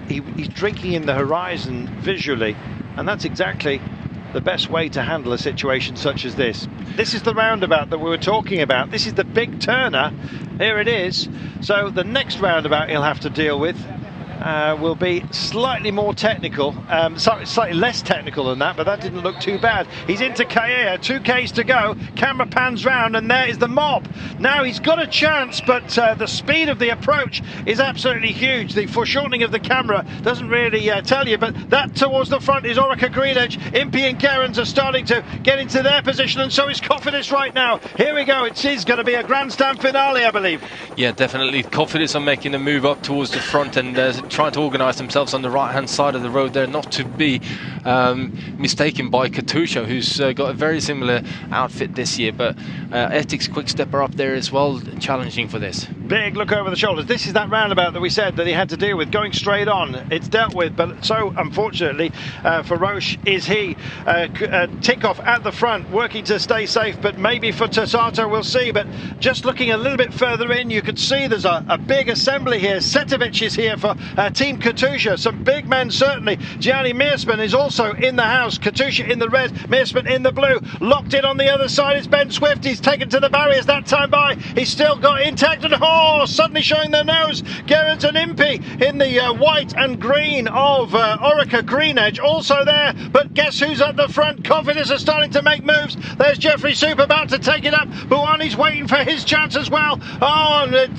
He's drinking in the horizon visually, and that's exactly the best way to handle a situation such as this. This is the roundabout that we were talking about. This is the big turner. Here it is. So the next roundabout he'll have to deal with will be slightly more technical, slightly less technical than that, but that didn't look too bad. He's into Calella, 2 Ks to go. Camera pans round, and there is the mob. Now he's got a chance, but the speed of the approach is absolutely huge. The foreshortening of the camera doesn't really tell you, but that towards the front is Orica Greenedge. Impey and Gerrans are starting to get into their position, and so is Cofidis right now. Here we go. It is going to be a grandstand finale, I believe. Yeah, definitely. Cofidis are making a move up towards the front and trying to organise themselves on the right-hand side of the road there, not to be mistaken by Katusha, who's got a very similar outfit this year, but Ethics Quick Step are up there as well, challenging for this. Big look over the shoulders. This is that roundabout that we said that he had to deal with, going straight on. It's dealt with, but so unfortunately for Roche is he. Tinkoff at the front, working to stay safe, but maybe for Tozzato, we'll see. But just looking a little bit further in, you can see there's a big assembly here. Setovic is here for Team Katusha. Some big men, certainly. Gianni Meersman is also in the house. Katusha in the red, Meersman in the blue. Locked in on the other side is Ben Swift. He's taken to the barriers that time by. He's still got intact, and suddenly showing their nose. Gerrans and Impey in the white and green of Orica Greenedge also there. But guess who's at the front? Cofidis are starting to make moves. There's Jeffrey Soup about to take it up. Bouhanni's waiting for his chance as well.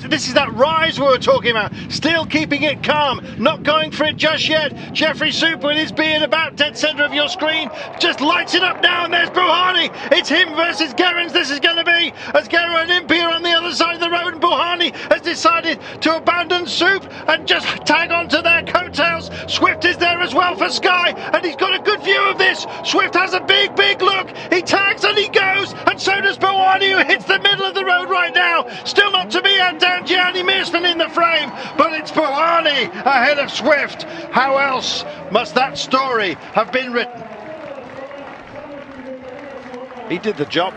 This is that rise we were talking about. Still keeping it calm. Not going for it just yet. Jeffrey Soup with his beard about dead centre of your screen. Just lights it up now, and there's Bouhanni. It's him versus Gerrans. This is going to be, as Gerrans and Impey are on the other side of the road, and Bouhanni has decided to abandon Soup and just tag onto their coattails. Swift is there as well for Sky, and he's got a good view of this. Swift has a big look. He tags and he goes, and so does Bouhanni, who hits the middle of the road right now. Still not to be down Gianni Meersman in the frame, but it's Bouhanni ahead of Swift. How else must that story have been written? He did the job.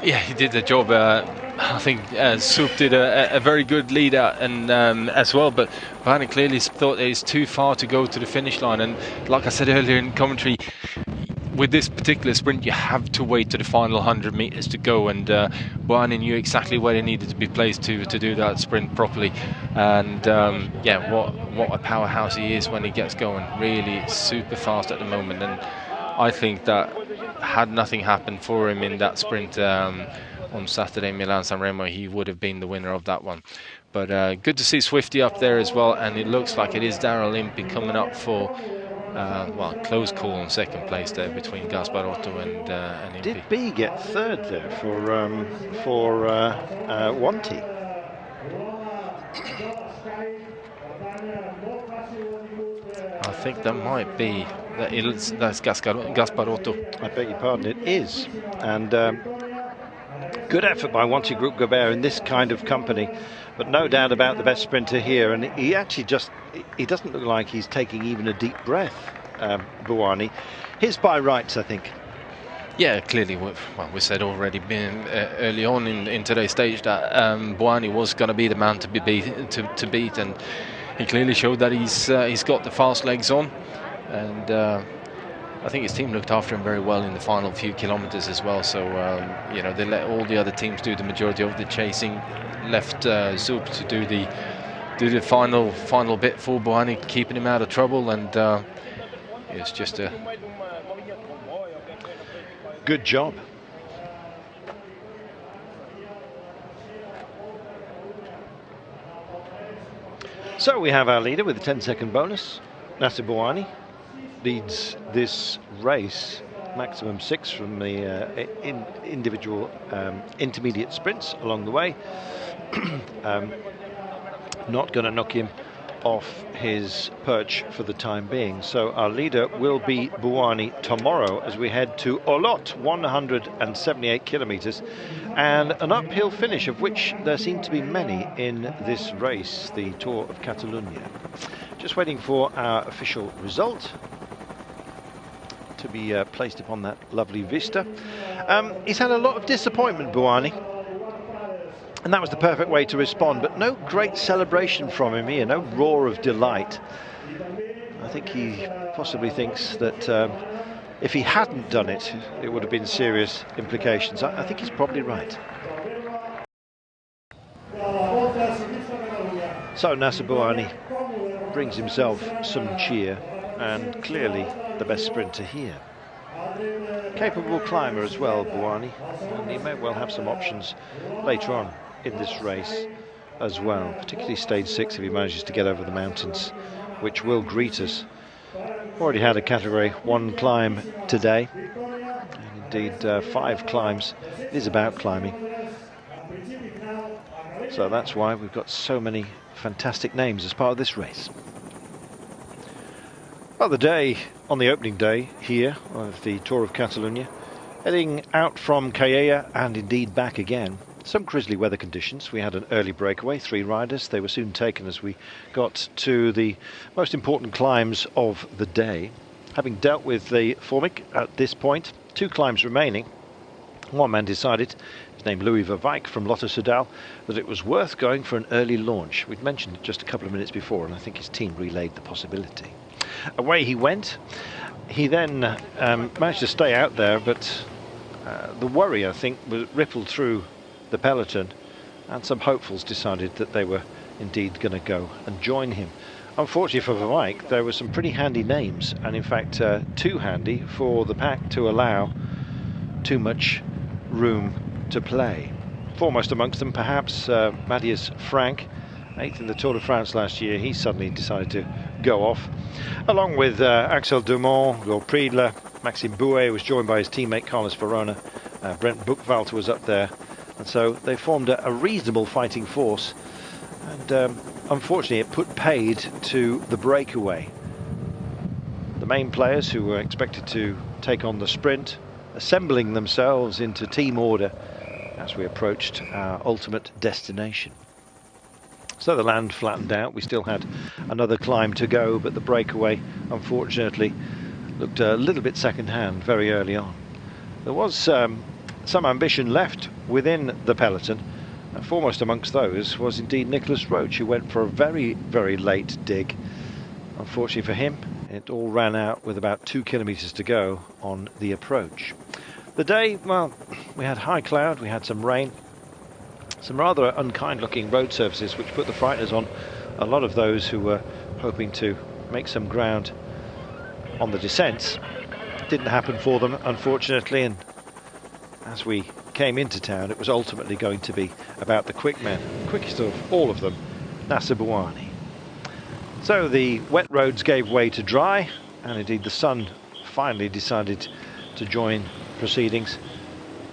Yeah, he did the job. I think Soup did a very good lead out and as well, but Bouhanni clearly thought that it's too far to go to the finish line, and like I said earlier in commentary, with this particular sprint you have to wait to the final 100 metres to go, and Bouhanni knew exactly where he needed to be placed to do that sprint properly, and yeah, what a powerhouse he is when he gets going. Really super fast at the moment, and I think that had nothing happened for him in that sprint, on Saturday, Milan-San Remo, he would have been the winner of that one. But good to see Swifty up there as well, and it looks like it is Daryl Impey coming up for, well, close call on second place there between Gasparotto and Impey. Did B get third there for Wanty? I think that might be, that's Gasparotto. I beg your pardon, it is. And good effort by Wanty Group Gobert in this kind of company, but no doubt about the best sprinter here. And he actually he doesn't look like he's taking even a deep breath, Bouhanni. His by rights, I think. Yeah, clearly, well, we said already early on in today's stage that Bouhanni was going to be the man to beat, and he clearly showed that he's got the fast legs on, and I think his team looked after him very well in the final few kilometers as well. So you know, they let all the other teams do the majority of the chasing, left Zub to do the final bit for Bouhanni, keeping him out of trouble, and it's just a good job. So we have our leader with a 10-second bonus. Nacer Bouhanni leads this race, maximum 6 from the individual intermediate sprints along the way. Not going to knock him off his perch for the time being. So our leader will be Bouhanni tomorrow as we head to Olot, 178 kilometers, and an uphill finish, of which there seem to be many in this race, the Tour of Catalunya. Just waiting for our official result to be placed upon that lovely vista. He's had a lot of disappointment, Bouhanni, and that was the perfect way to respond, but no great celebration from him here, no roar of delight. I think he possibly thinks that if he hadn't done it, it would have been serious implications. I think he's probably right. So Nacer Bouhanni brings himself some cheer, and clearly the best sprinter here. Capable climber as well, Bouhanni, and he may well have some options later on in this race as well, particularly stage 6 if he manages to get over the mountains, which will greet us. Already had a category 1 climb today, and indeed 5 climbs. It is about climbing, so that's why we've got so many fantastic names as part of this race. Well, the day on the opening day here of the Tour of Catalunya, heading out from Calella and indeed back again. Some grisly weather conditions. We had an early breakaway, 3 riders. They were soon taken as we got to the most important climbs of the day. Having dealt with the Formic at this point, 2 climbs remaining, one man decided, his name Louis Verwijk from Lotto Soudal, that it was worth going for an early launch. We'd mentioned it just a couple of minutes before, and I think his team relayed the possibility. Away he went. He then managed to stay out there, but the worry, I think, was rippled through the peloton, and some hopefuls decided that they were indeed going to go and join him. Unfortunately for Verwijk, there were some pretty handy names, and in fact too handy for the pack to allow too much room to play. Foremost amongst them perhaps Matthias Frank, 8th in the Tour de France last year. He suddenly decided to go off, along with Axel Dumont, Gor Priedler, Maxime Bouet was joined by his teammate Carlos Verona, Brent Buchwalter was up there, and so they formed a reasonable fighting force, and unfortunately it put paid to the breakaway. The main players who were expected to take on the sprint, assembling themselves into team order as we approached our ultimate destination. So the land flattened out. We still had another climb to go, but the breakaway unfortunately looked a little bit second-hand very early on. There was some ambition left within the peloton, and foremost amongst those was indeed Nicholas Roach, who went for a very, very late dig. Unfortunately for him, it all ran out with about 2 kilometers to go on the approach. The day, well, we had high cloud, we had some rain, some rather unkind looking road surfaces which put the frighteners on a lot of those who were hoping to make some ground on the descents. Didn't happen for them, unfortunately, and as we came into town, it was ultimately going to be about the quick men. Quickest of all of them, Nacer Bouhanni. So the wet roads gave way to dry, and indeed the sun finally decided to join proceedings,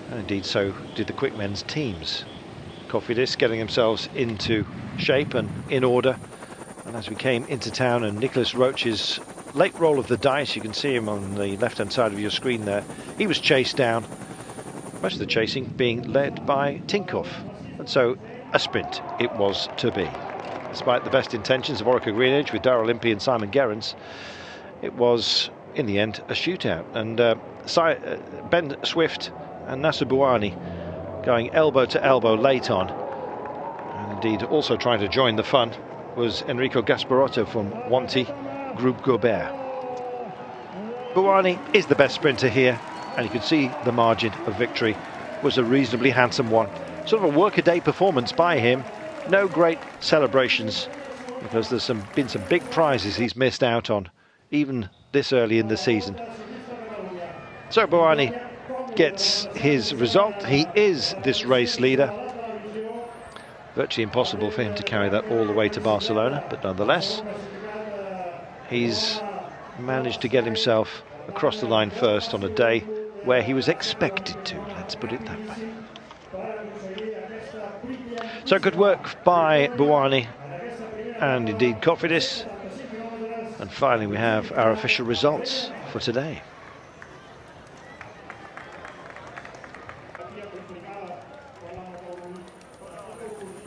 and indeed so did the quick men's teams. Cofidis getting themselves into shape and in order, and as we came into town, and Nicholas Roach's late roll of the dice, you can see him on the left hand side of your screen there, he was chased down, much of the chasing being led by Tinkoff, and so a sprint it was to be. Despite the best intentions of Orica Greenidge with Darrell Impey and Simon Gerrans, it was in the end a shootout, and Ben Swift and Nacer Bouhanni going elbow to elbow late on, and indeed also trying to join the fun was Enrico Gasparotto from Wanty Group Gobert. Bouhanni is the best sprinter here, and you can see the margin of victory was a reasonably handsome one. Sort of a workaday performance by him. No great celebrations, because there's been some big prizes he's missed out on, even this early in the season. So Bouhanni gets his result. He is this race leader. Virtually impossible for him to carry that all the way to Barcelona, but nonetheless, he's managed to get himself across the line first on a day where he was expected to, let's put it that way. So good work by Bouhanni and indeed Cofidis. And finally we have our official results for today.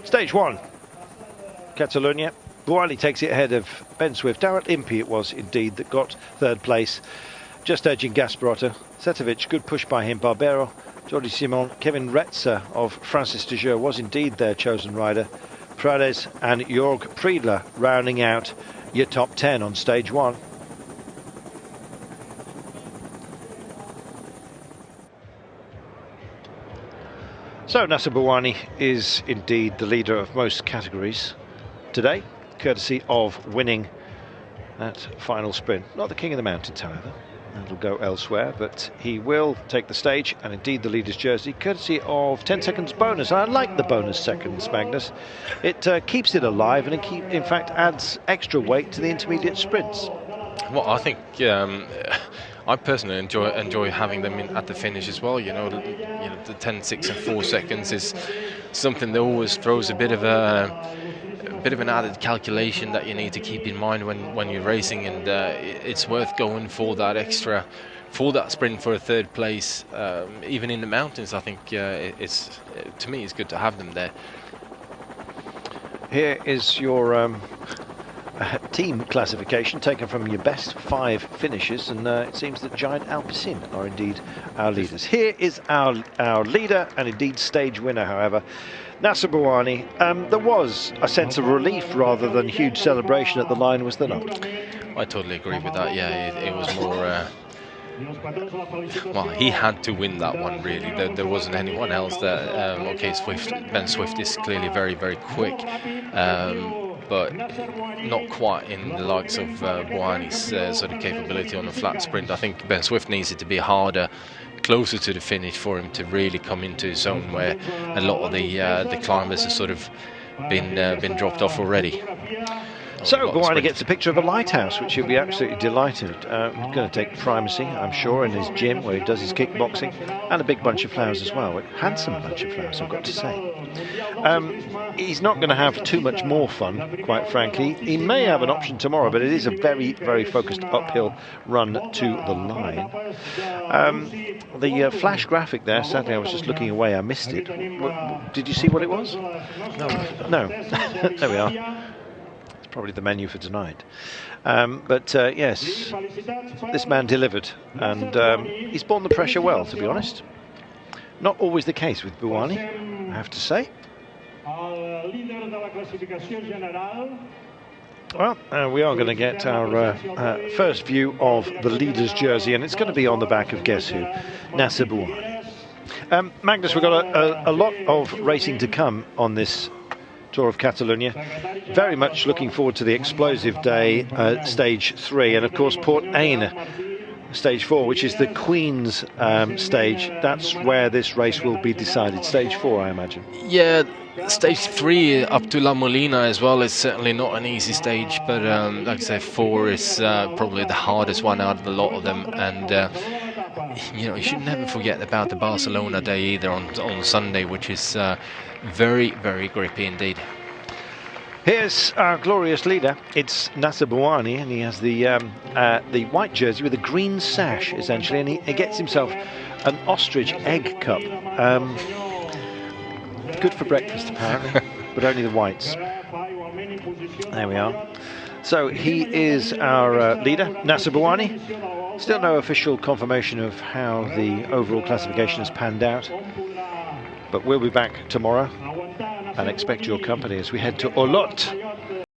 Stage 1, Catalunya. Bouhanni takes it ahead of Ben Swift. Darrell Impey it was indeed that got third place, just edging Gasparotto. Setovic, good push by him. Barbero, Jordi Simon, Kevin Retzer of Francis de Jure was indeed their chosen rider. Prades and Jorg Priedler rounding out your top 10 on stage 1. So Nacer Bouhanni is indeed the leader of most categories today, courtesy of winning that final sprint. Not the king of the mountains, however. That'll go elsewhere, but he will take the stage, and indeed the leader's jersey, courtesy of 10 seconds bonus. And I like the bonus seconds, Magnus. It keeps it alive, and it in fact adds extra weight to the intermediate sprints. Well, I think I personally enjoy having them at the finish as well. You know, the 10, 6 and 4 seconds is something that always throws a bit of an added calculation that you need to keep in mind when you're racing, and it's worth going for that extra, for that sprint for a third place, even in the mountains. I think to me it's good to have them there. Here is your team classification taken from your best 5 finishes, and it seems that Giant Alpecin are indeed our leaders. Here is our leader and indeed stage winner, however, Nacer Bouhanni. There was a sense of relief rather than huge celebration at the line, was there not? I totally agree with that. Yeah, it was more. Well, he had to win that one, really. There wasn't anyone else that. Okay, Ben Swift is clearly very, very quick, but not quite in the likes of Bouhanni's sort of capability on a flat sprint. I think Ben Swift needs it to be harder, closer to the finish, for him to really come into a zone where a lot of the climbers have sort of been dropped off already. So Bouhanni gets a picture of a lighthouse, which he'll be absolutely delighted. He's going to take primacy, I'm sure, in his gym where he does his kickboxing, and a big bunch of flowers as well. A handsome bunch of flowers, I've got to say. He's not going to have too much more fun, quite frankly. He may have an option tomorrow, but it is a very, very focused uphill run to the line. The flash graphic there, sadly I was just looking away, I missed it. Did you see what it was? No. There we are. Probably the menu for tonight, but yes, this man delivered, and he's borne the pressure well, to be honest. Not always the case with Bouhanni, I have to say. Well, we are going to get our first view of the leader's jersey, and it's going to be on the back of guess who, Nacer Bouhanni. Magnus, we've got a lot of racing to come on this Tour of Catalunya. Very much looking forward to the explosive day, stage 3, and of course Port Aine stage 4, which is the Queen's stage. That's where this race will be decided. Stage 4, I imagine. Yeah, stage 3 up to La Molina as well is certainly not an easy stage, but like I say, 4 is probably the hardest one out of a lot of them. And you know, you should never forget about the Barcelona day either on Sunday, which is very, very grippy indeed. Here's our glorious leader. It's Nacer Bouhanni, and he has the white jersey with a green sash, essentially, and he gets himself an ostrich egg cup. Good for breakfast, apparently, but only the whites. There we are. So he is our leader, Nacer Bouhanni. Still no official confirmation of how the overall classification has panned out, but we'll be back tomorrow and expect your company as we head to Olot